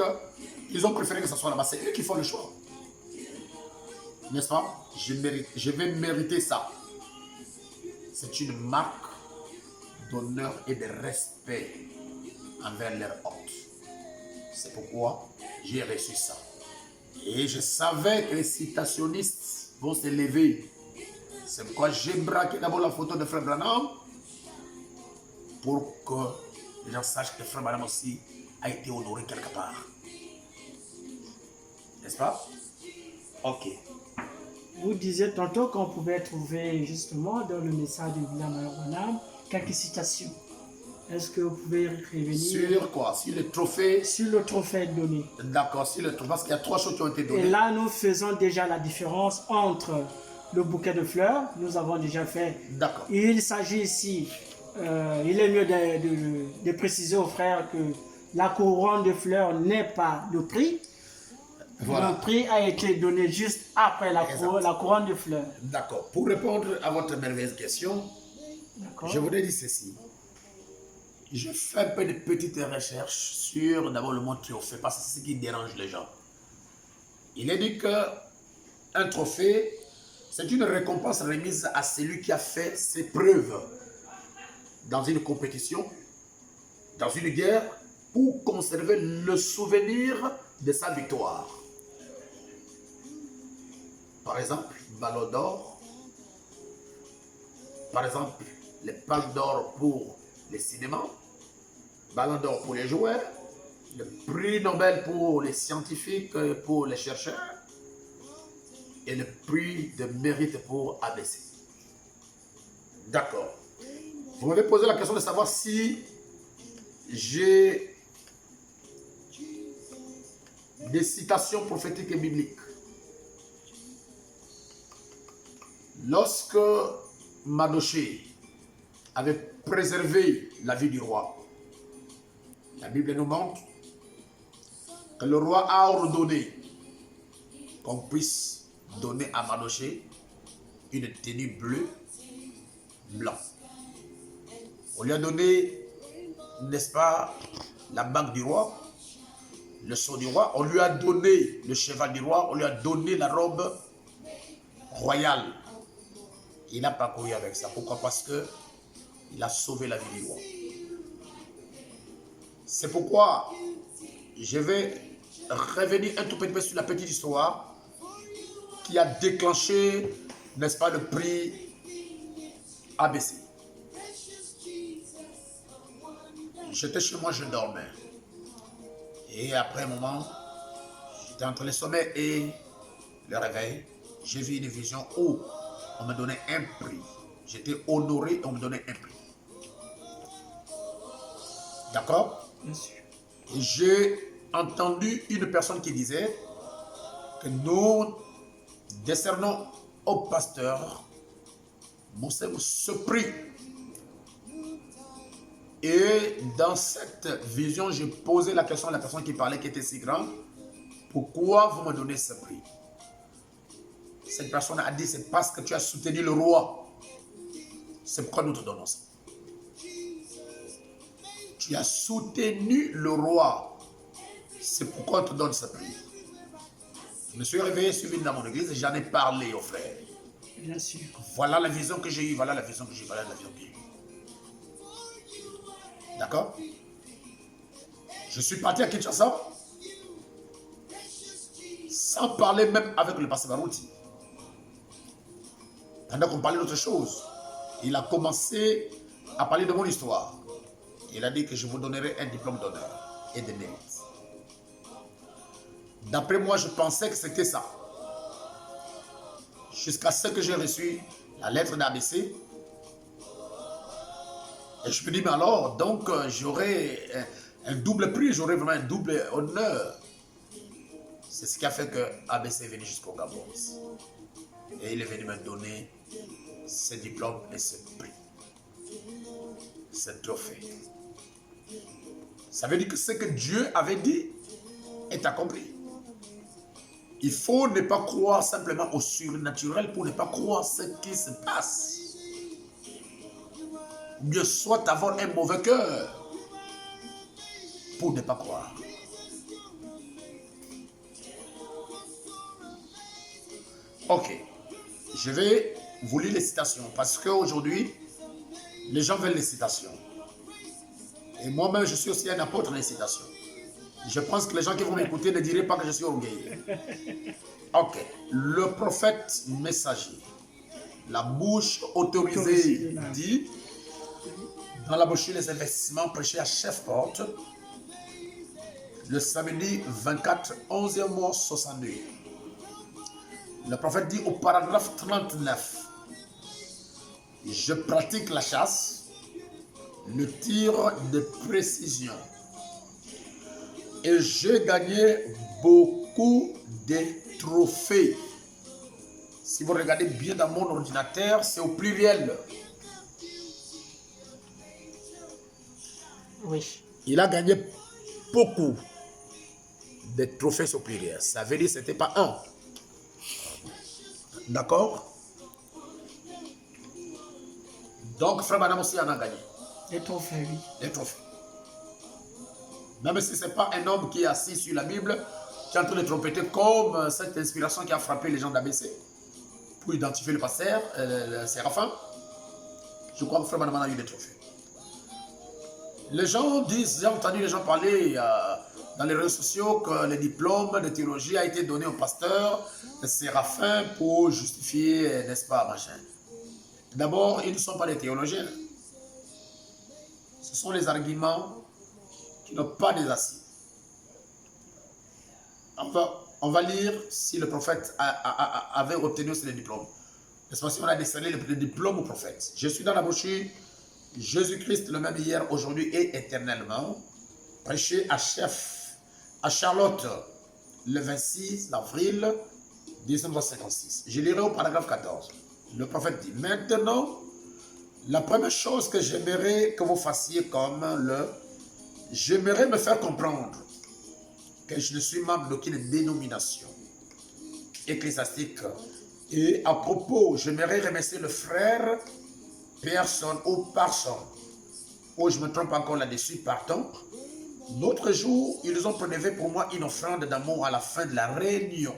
ils ont préféré que ce soit là-bas. C'est eux qui font le choix. N'est-ce pas? Je vais mériter ça. C'est une marque d'honneur et de respect envers leur hôte. C'est pourquoi j'ai reçu ça. Et je savais que les citationnistes vont se lever. C'est pourquoi j'ai braqué d'abord la photo de Frère Branham pour que les gens sachent que Frère Branham aussi a été honoré quelque part. N'est-ce pas? Ok. Vous disiez tantôt qu'on pouvait trouver justement dans le message de William Branham quelques citations. Est-ce que vous pouvez revenir sur quoi? Sur le trophée? Sur le trophée donné. D'accord, sur le trophée, parce qu'il y a 3 choses qui ont été données. Et là, nous faisons déjà la différence entre le bouquet de fleurs, nous avons déjà fait. D'accord. Il s'agit ici, il est mieux de préciser aux frères que la couronne de fleurs n'est pas le prix. Voilà. Le prix a été donné juste après la couronne de fleurs. D'accord. Pour répondre à votre merveilleuse question, je voudrais dire ceci. Je fais un peu de petites recherches sur d'abord le monde trophée, parce que c'est ce qui dérange les gens. Il est dit qu'un trophée, c'est une récompense remise à celui qui a fait ses preuves dans une compétition, dans une guerre, pour conserver le souvenir de sa victoire. Par exemple, Ballon d'or, par exemple, les Palmes d'or pour les cinémas, Ballon d'or pour les joueurs, le prix Nobel pour les scientifiques, pour les chercheurs, et le prix de mérite pour ABC. D'accord. Vous m'avez posé la question de savoir si j'ai des citations prophétiques et bibliques. Lorsque Madoché avait préservé la vie du roi, la Bible nous montre que le roi a ordonné qu'on puisse donner à Madoché une tenue bleue, blanc. On lui a donné n'est-ce pas, la bague du roi, le sceau du roi. On lui a donné le cheval du roi, on lui a donné la robe royale. Il a parcouru avec ça. Pourquoi? Parce que il a sauvé la vie du roi. C'est pourquoi je vais revenir un tout petit peu sur la petite histoire qui a déclenché, n'est-ce pas, le prix ABC. J'étais chez moi, je dormais. Et après un moment, j'étais entre le sommeil et le réveil. J'ai vu une vision où on me donnait un prix. J'étais honoré et on me donnait un prix. D'accord? Et j'ai entendu une personne qui disait que nous décernons au pasteur ce prix. Et dans cette vision, j'ai posé la question à la personne qui parlait, qui était si grande. Pourquoi vous me donnez ce prix? Cette personne a dit, c'est parce que tu as soutenu le roi. C'est pourquoi nous te donnons ça. Tu as soutenu le roi. C'est pourquoi on te donne ce prix. Je me suis réveillé, suivi dans mon église et j'en ai parlé aux frères. Bien sûr. Voilà la vision que j'ai eue, voilà la vision que j'ai eue, voilà la vision que j'ai eue. D'accord? Je suis parti à Kinshasa sans parler même avec le pasteur Barouti. Pendant qu'on parlait d'autre chose, il a commencé à parler de mon histoire. Il a dit que je vous donnerai un diplôme d'honneur et de mérite. D'après moi, je pensais que c'était ça. Jusqu'à ce que j'ai reçu la lettre d'ABC. Et je me dis, mais alors, donc j'aurai un double prix, j'aurai vraiment un double honneur. C'est ce qui a fait que ABC est venu jusqu'au Gabon. Et il est venu me donner ce diplôme et ce prix. Ce trophée. Ça veut dire que ce que Dieu avait dit est accompli. Il faut ne pas croire simplement au surnaturel pour ne pas croire ce qui se passe. Ou bien soit avoir un mauvais cœur pour ne pas croire. Ok, je vais vous lire les citations parce qu'aujourd'hui, les gens veulent les citations. Et moi-même, je suis aussi un apôtre des citations. Je pense que les gens qui vont m'écouter ne diraient pas que je suis orgueilleux. Ok, le prophète messager, la bouche autorisée dit, dans la bouche les investissements prêchés à chef-porte, le samedi 24, 11e mois 62. Le prophète dit au paragraphe 39, je pratique la chasse, le tir de précision et j'ai gagné beaucoup de trophées. Si vous regardez bien dans mon ordinateur, c'est au pluriel. Oui. Il a gagné beaucoup de trophées au pluriel. Ça veut dire que ce n'était pas un. D'accord? Donc, frère Madame aussi en a gagné. Des trophées, oui. Des trophées. Même si ce n'est pas un homme qui est assis sur la Bible, qui est en train de trompeter comme cette inspiration qui a frappé les gens d'ABC pour identifier le pasteur, le Séraphin. Je crois que frère Madame a eu des trophées. Les gens disent, j'ai entendu les gens parler dans les réseaux sociaux que le diplôme de théologie a été donné au pasteur Séraphin pour justifier, n'est-ce pas, machin. D'abord, ils ne sont pas des théologiens. Ce sont les arguments qui n'ont pas des assises. On va lire si le prophète avait obtenu ce diplôme. N'est-ce pas, si on a décerné le diplôme au prophète. Je suis dans la brochure Jésus-Christ le même hier, aujourd'hui et éternellement, prêché à Charlotte le 26 avril 1956. Je lirai au paragraphe 14. Le prophète dit, maintenant, la première chose que j'aimerais que vous fassiez j'aimerais me faire comprendre que je ne suis membre d'aucune dénomination ecclésiastique. Et à propos, j'aimerais remercier le frère personne ou personne Oh, je me trompe encore là-dessus, pardon. L'autre jour, ils ont prélevé pour moi une offrande d'amour à la fin de la réunion.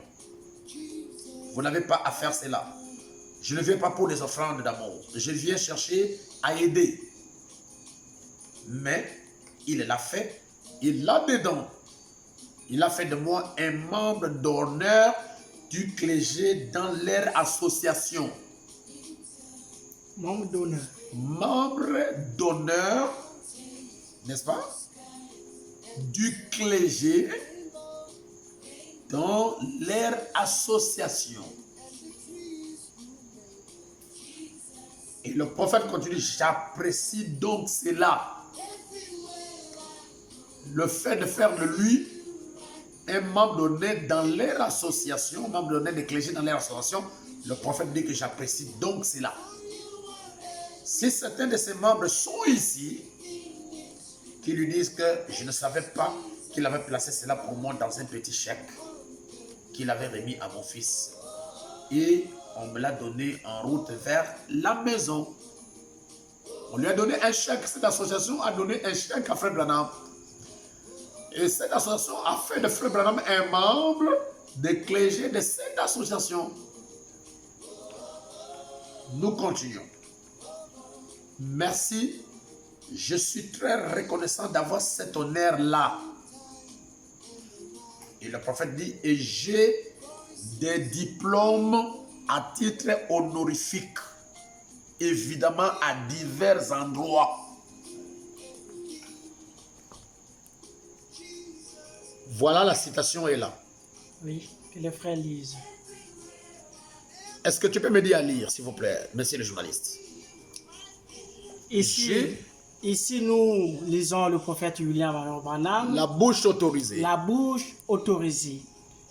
Vous n'avez pas à faire cela. Je ne viens pas pour des offrandes d'amour. Je viens chercher à aider. Mais il l'a fait. Il l'a dedans. Il a fait de moi un membre d'honneur du clergé dans leur association. Membre d'honneur. Membre d'honneur, n'est-ce pas? Du clergé dans leur association. Et le prophète continue, j'apprécie donc cela. Le fait de faire de lui un membre d'honneur dans leur association, membre d'honneur des clergés dans leur association, le prophète dit que j'apprécie donc cela. Si certains de ses membres sont ici, qui lui disent que je ne savais pas qu'il avait placé cela pour moi dans un petit chèque qu'il avait remis à mon fils. Et on me l'a donné en route vers la maison. On lui a donné un chèque, cette association a donné un chèque à Frère Branham. Et cette association a fait de Frère Branham un membre des clergés de cette association. Nous continuons. Merci. Je suis très reconnaissant d'avoir cet honneur-là. Et le prophète dit, et j'ai des diplômes à titre honorifique, évidemment à divers endroits. Voilà, la citation est là. Oui, que les frères lisent. Est-ce que tu peux m'aider à lire, s'il vous plaît, monsieur le journaliste? Ici, nous lisons le prophète William Marion Branham. La bouche autorisée. La bouche autorisée.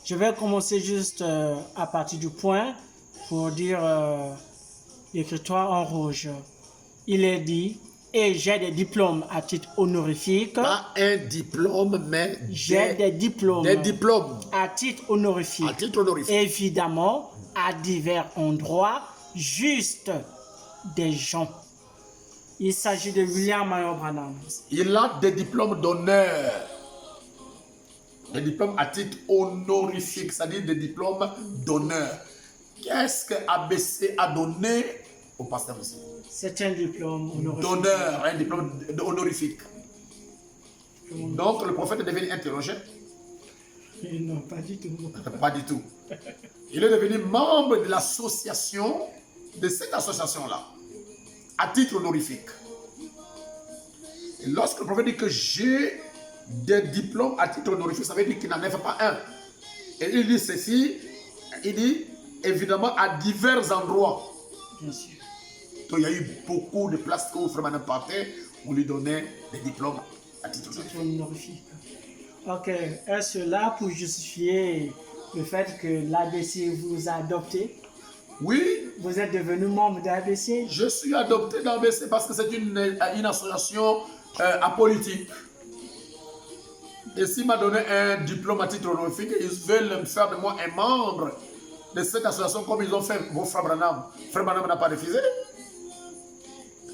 Je vais commencer juste à partir du point pour dire l'écritoire en rouge. Il est dit, et j'ai des diplômes à titre honorifique. Pas un diplôme, mais j'ai des diplômes. Des diplômes. À titre honorifique. À titre honorifique. Évidemment, à divers endroits, juste des gens. Il s'agit de William Marion Branham. Il a des diplômes d'honneur. Des diplômes à titre honorifique, c'est-à-dire des diplômes d'honneur. Qu'est-ce que ABC a donné au pasteur aussi? C'est un diplôme honorifique. D'honneur, un diplôme honorifique. Donc le prophète est devenu interrogé? Non, pas du tout. Pas du tout. Il est devenu membre de l'association, de cette association-là, à titre honorifique. Et lorsque le prophète dit que j'ai des diplômes à titre honorifique, ça veut dire qu'il n'en avait pas un. Et il dit ceci, il dit évidemment à divers endroits. Bien sûr. Donc il y a eu beaucoup de places où Frère Branham partait, on lui donnait des diplômes à titre honorifique. Ok, est-ce là pour justifier le fait que l'ABC vous a adopté? Oui. Vous êtes devenu membre de l'ABC? Je suis adopté dans l'ABC parce que c'est une association apolitique. Et s'il m'a donné un diplôme à titre honorifique, ils veulent me faire de moi un membre de cette association comme ils ont fait pour Frère Branham. Frère Branham n'a pas refusé.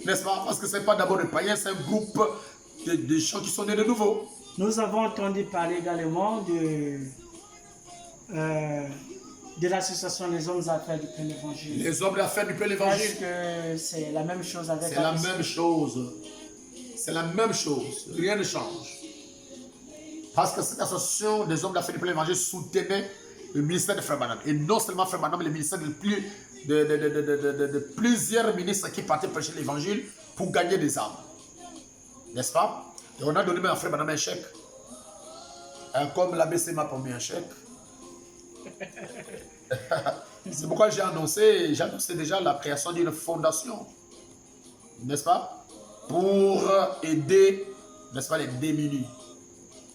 N'est-ce pas? Parce que ce n'est pas d'abord des païens, c'est un groupe de gens qui sont nés de nouveau. Nous avons entendu parler également de l'association des hommes d'affaires du plein évangile. Les hommes d'affaires du plein évangile. Est-ce que c'est la même chose avec C'est la même chose. C'est la même chose. Rien ne change. Parce que cette association des hommes d'affaires du plein évangile soutenait le ministère de Frère Branham. Et non seulement Frère Branham, mais le ministère de plusieurs ministres qui partaient prêcher l'évangile pour gagner des âmes. N'est-ce pas? Et on a donné à Frère Branham un chèque. Comme l'ABC m'a promis un chèque. C'est pourquoi j'ai annoncé déjà la création d'une fondation. N'est-ce pas? Pour aider, n'est-ce pas, les démunis.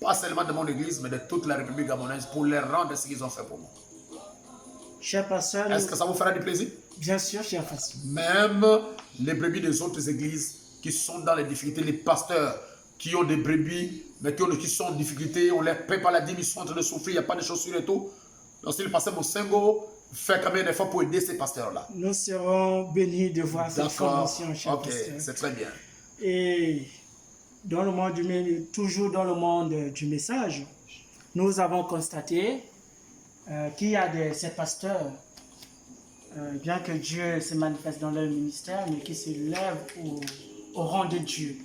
Pas seulement de mon église, mais de toute la République gabonaise pour leur rendre ce qu'ils ont fait pour moi. Cher pasteur, est-ce que ça vous fera du plaisir? Bien sûr, cher pasteur. Même les brebis des autres églises qui sont dans les difficultés, les pasteurs qui ont des brebis, mais qui sont en difficulté, on ne les paie pas la dîme, ils sont en train de souffrir, il n'y a pas de chaussures et tout. Donc, si le pasteur Mosengo fait quand même des efforts pour aider ces pasteurs-là. Nous serons bénis de voir cette formation, cher pasteur. Ok, c'est très bien. Et toujours dans le monde du message, nous avons constaté qu'il y a ces pasteurs, bien que Dieu se manifeste dans leur ministère, mais qui se lèvent au rang de Dieu.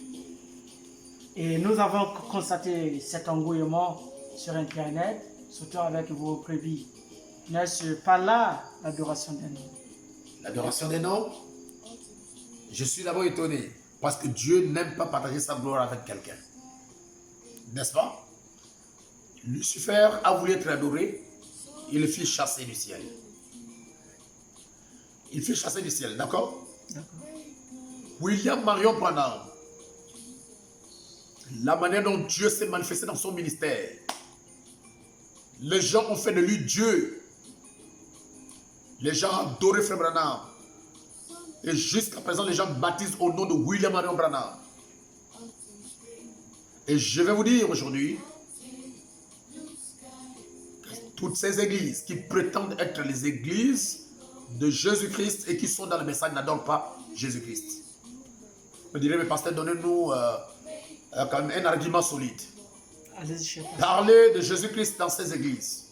Et nous avons constaté cet engouement sur Internet, surtout avec vos brebis. N'est-ce pas là l'adoration des noms? L'adoration des noms, je suis d'abord étonné, parce que Dieu n'aime pas partager sa gloire avec quelqu'un. N'est-ce pas? Lucifer a voulu être adoré, il le fit chasser du ciel. Il fit chasser du ciel, d'accord? William Marion Branham, la manière dont Dieu s'est manifesté dans son ministère, les gens ont fait de lui Dieu. Les gens ont adoré Frère Branham. Et jusqu'à présent, les gens baptisent au nom de William Marion Branham. Et je vais vous dire aujourd'hui, que toutes ces églises qui prétendent être les églises de Jésus-Christ et qui sont dans le message n'adorent pas Jésus-Christ. Je dirais, mais pasteur, donnez-nous quand même un argument solide. Parlez de Jésus-Christ dans ces églises.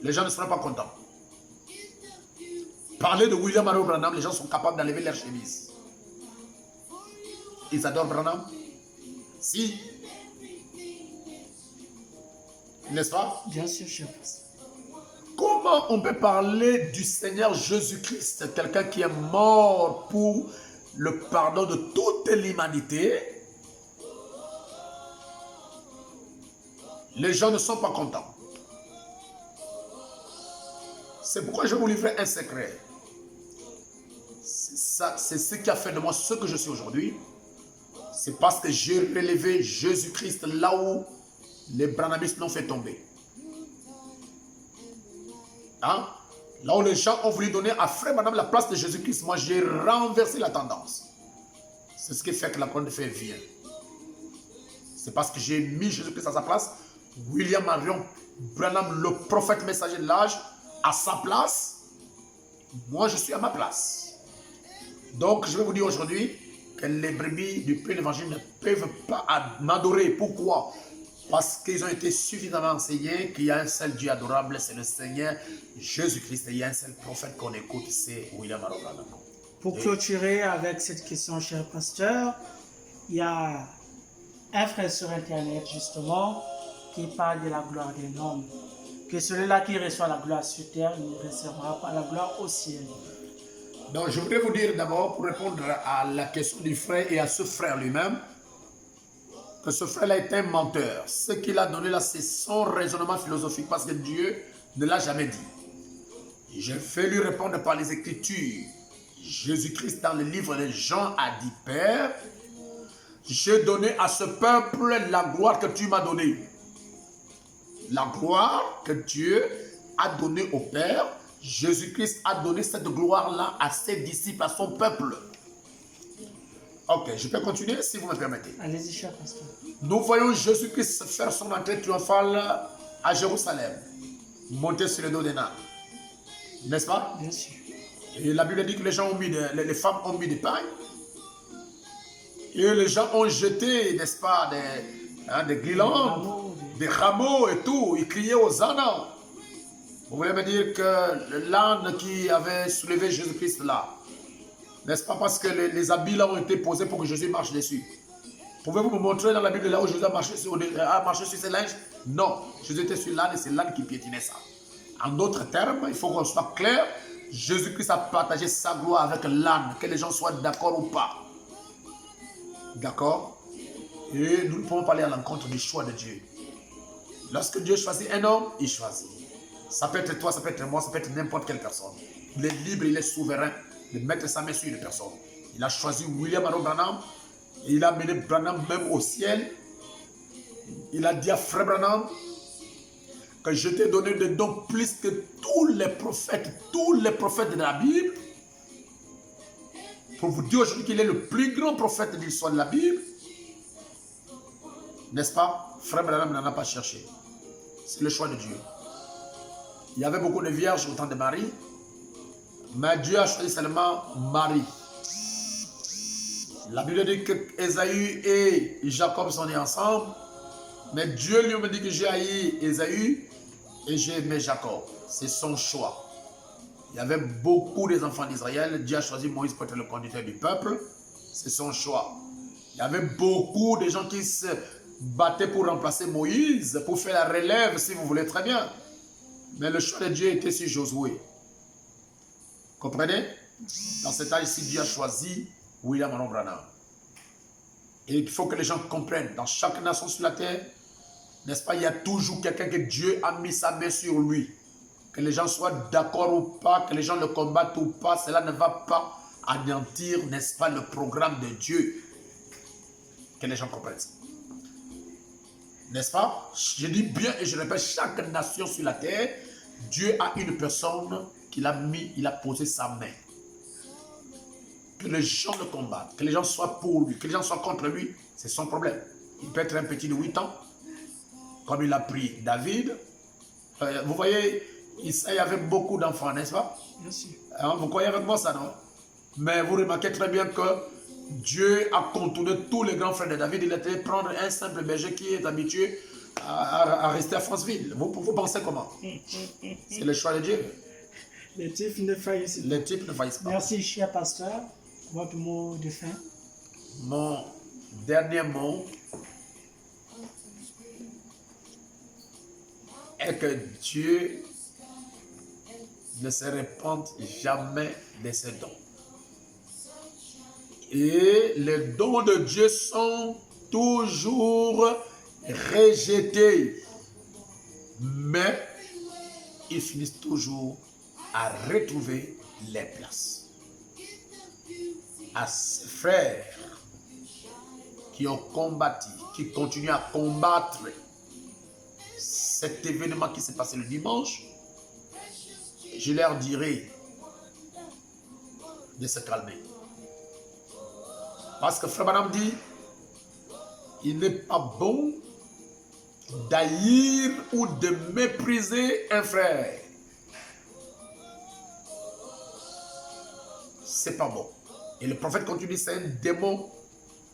Les gens ne seront pas contents. Parler de William Marion Branham, les gens sont capables d'enlever leur chemise. Ils adorent Branham? Si. N'est-ce pas? Bien sûr, cher. Comment on peut parler du Seigneur Jésus-Christ, quelqu'un qui est mort pour le pardon de toute l'humanité? Les gens ne sont pas contents. C'est pourquoi je vais vous livrer un secret. C'est ce qui a fait de moi ce que je suis aujourd'hui. C'est parce que j'ai relevé Jésus-Christ là où les branhamistes l'ont fait tomber. Hein? Là où les gens ont voulu donner à Frère Branham la place de Jésus-Christ, moi j'ai renversé la tendance. C'est ce qui fait que la couronne de feu vient. C'est parce que j'ai mis Jésus-Christ à sa place. William Marion Branham, le prophète messager de l'âge, à sa place. Moi je suis à ma place. Donc je vais vous dire aujourd'hui que les brebis du plein évangile ne peuvent pas m'adorer. Pourquoi? Parce qu'ils ont été suffisamment enseignés qu'il y a un seul Dieu adorable, c'est le Seigneur Jésus-Christ. Et il y a un seul prophète qu'on écoute, c'est William Marion Branham. Pour clôturer avec cette question, cher pasteur, il y a un frère sur Internet, justement, qui parle de la gloire des hommes. Que celui-là qui reçoit la gloire sur terre, il ne recevra pas la gloire au ciel. Donc, je voudrais vous dire d'abord, pour répondre à la question du frère et à ce frère lui-même, que ce frère-là est un menteur. Ce qu'il a donné là, c'est son raisonnement philosophique, parce que Dieu ne l'a jamais dit. Je vais lui répondre par les Écritures. Jésus-Christ, dans le livre de Jean, a dit, Père, j'ai donné à ce peuple la gloire que tu m'as donnée. La gloire que Dieu a donnée au Père, Jésus-Christ a donné cette gloire-là à ses disciples, à son peuple. Ok, je peux continuer si vous me permettez. Allez-y, cher pasteur. Nous voyons Jésus-Christ faire son entrée triomphale à Jérusalem, monter sur le dos des nains. N'est-ce pas? Bien sûr. Et la Bible dit que les femmes ont mis des pailles. Et les gens ont jeté, n'est-ce pas, des guirlandes, des rameaux et tout. Ils criaient aux ânes. Vous voulez me dire que l'âne qui avait soulevé Jésus-Christ là, n'est-ce pas parce que les habits là ont été posés pour que Jésus marche dessus? Pouvez-vous me montrer dans la Bible là où Jésus a marché sur ses linges? Non, Jésus était sur l'âne et c'est l'âne qui piétinait ça. En d'autres termes, il faut qu'on soit clair, Jésus-Christ a partagé sa gloire avec l'âne, que les gens soient d'accord ou pas. D'accord? Et nous ne pouvons pas aller à l'encontre du choix de Dieu. Lorsque Dieu choisit un homme, il choisit. Ça peut être toi, ça peut être moi, ça peut être n'importe quelle personne. Il est libre, il est souverain de mettre sa main sur une personne. Il a choisi William Marion Branham et il a mené Branham même au ciel. Il a dit à Frère Branham que je t'ai donné des dons plus que tous les prophètes de la Bible. Pour vous dire aujourd'hui qu'il est le plus grand prophète de l'histoire de la Bible. N'est-ce pas? Frère Branham n'en a pas cherché. C'est le choix de Dieu. Il y avait beaucoup de vierges au temps de Marie, mais Dieu a choisi seulement Marie. La Bible dit que Ésaü et Jacob sont nés ensemble, mais Dieu lui dit que j'ai haï Ésaü et j'ai aimé Jacob. C'est son choix. Il y avait beaucoup des enfants d'Israël. Dieu a choisi Moïse pour être le conducteur du peuple. C'est son choix. Il y avait beaucoup de gens qui se battaient pour remplacer Moïse, pour faire la relève, si vous voulez très bien. Mais le choix de Dieu était sur Josué. Comprenez? Dans cet âge-ci, Dieu a choisi William Branham. Et il faut que les gens comprennent. Dans chaque nation sur la terre, n'est-ce pas, il y a toujours quelqu'un que Dieu a mis sa main sur lui. Que les gens soient d'accord ou pas, que les gens le combattent ou pas, cela ne va pas anéantir, n'est-ce pas, le programme de Dieu. Que les gens comprennent ça. N'est-ce pas? Je dis bien et je répète, chaque nation sur la terre, Dieu a une personne qu'il a mis, il a posé sa main. Que les gens le combattent, que les gens soient pour lui, que les gens soient contre lui, c'est son problème. Il peut être un petit de 8 ans, comme il a pris David. Vous voyez, il y avait beaucoup d'enfants, n'est-ce pas? Bien sûr. Vous croyez avec moi ça, non? Mais vous remarquez très bien que Dieu a contourné tous les grands frères de David. Il était prendre un simple berger qui est habitué à rester à Franceville. Vous pensez comment? C'est le choix de Dieu. Les types ne faillissent pas. Les types ne faillissent pas. Merci, cher pasteur. Votre mot de fin. Mon dernier mot est que Dieu ne se répand jamais de ses dons. Et les dons de Dieu sont toujours rejetés. Mais ils finissent toujours à retrouver les places. À ses frères qui ont combattu, qui continuent à combattre cet événement qui s'est passé le dimanche, je leur dirai de se calmer. Parce que Frère Branham dit, il n'est pas bon d'haïr ou de mépriser un frère. C'est pas bon. Et le prophète continue, c'est un démon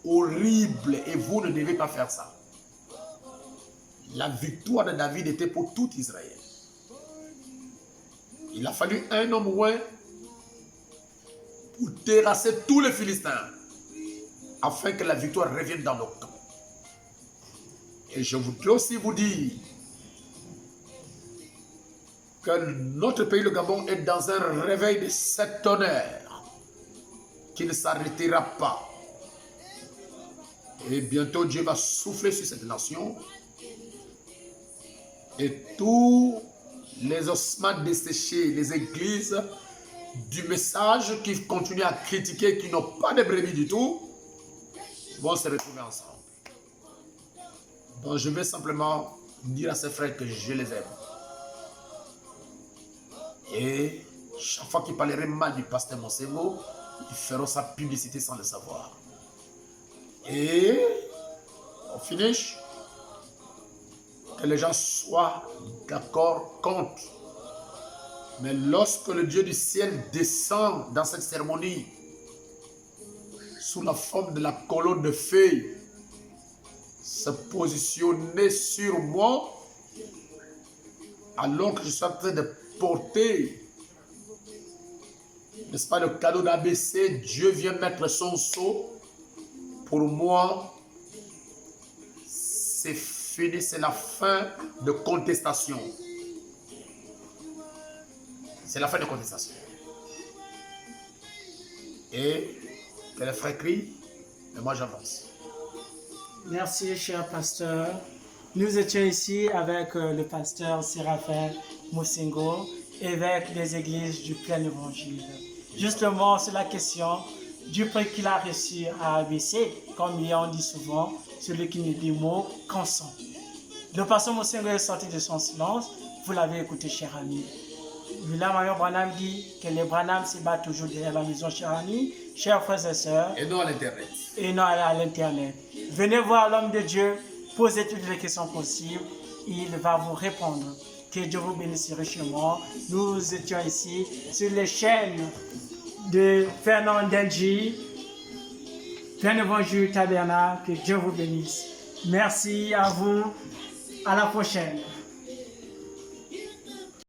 horrible et vous ne devez pas faire ça. La victoire de David était pour tout Israël. Il a fallu un homme loin pour terrasser tous les Philistins afin que la victoire revienne dans nos camps. Et je voudrais aussi vous dire que notre pays, le Gabon, est dans un réveil de cet tonnerre qui ne s'arrêtera pas. Et bientôt, Dieu va souffler sur cette nation. Et tous les ossements desséchés, les églises du message qui continuent à critiquer, qui n'ont pas de brebis du tout, vont se retrouver ensemble. Donc je vais simplement dire à ces frères que je les aime. Et chaque fois qu'ils parleraient mal du pasteur Monsengo, ils feront sa publicité sans le savoir. Et on finish, que les gens soient d'accord contre. Mais lorsque le Dieu du ciel descend dans cette cérémonie, sous la forme de la colonne de feu, se positionner sur moi, alors que je suis en train de porter, n'est-ce pas, le cadeau d'ABC, Dieu vient mettre son sceau. Pour moi, c'est fini, c'est la fin de contestation. C'est la fin de contestation. Et que les frères crient, et moi j'avance. Merci, cher pasteur. Nous étions ici avec le pasteur Séraphin Monsengo, évêque des églises du plein évangile. Justement, c'est la question du prix qu'il a reçu à ABC, comme on dit souvent, celui qui ne dit mot consent. Le pasteur Monsengo est sorti de son silence, vous l'avez écouté, cher ami. William Branham dit que les Branham se battent toujours derrière la maison, cher ami, chers frères et sœurs. Et non à l'internet. Et non à l'internet. Venez voir l'homme de Dieu, posez toutes les questions possibles, il va vous répondre. Que Dieu vous bénisse richement. Nous étions ici sur les chaînes de Fernand Denji, Plein Évangile Tabernacle, que Dieu vous bénisse. Merci à vous, à la prochaine.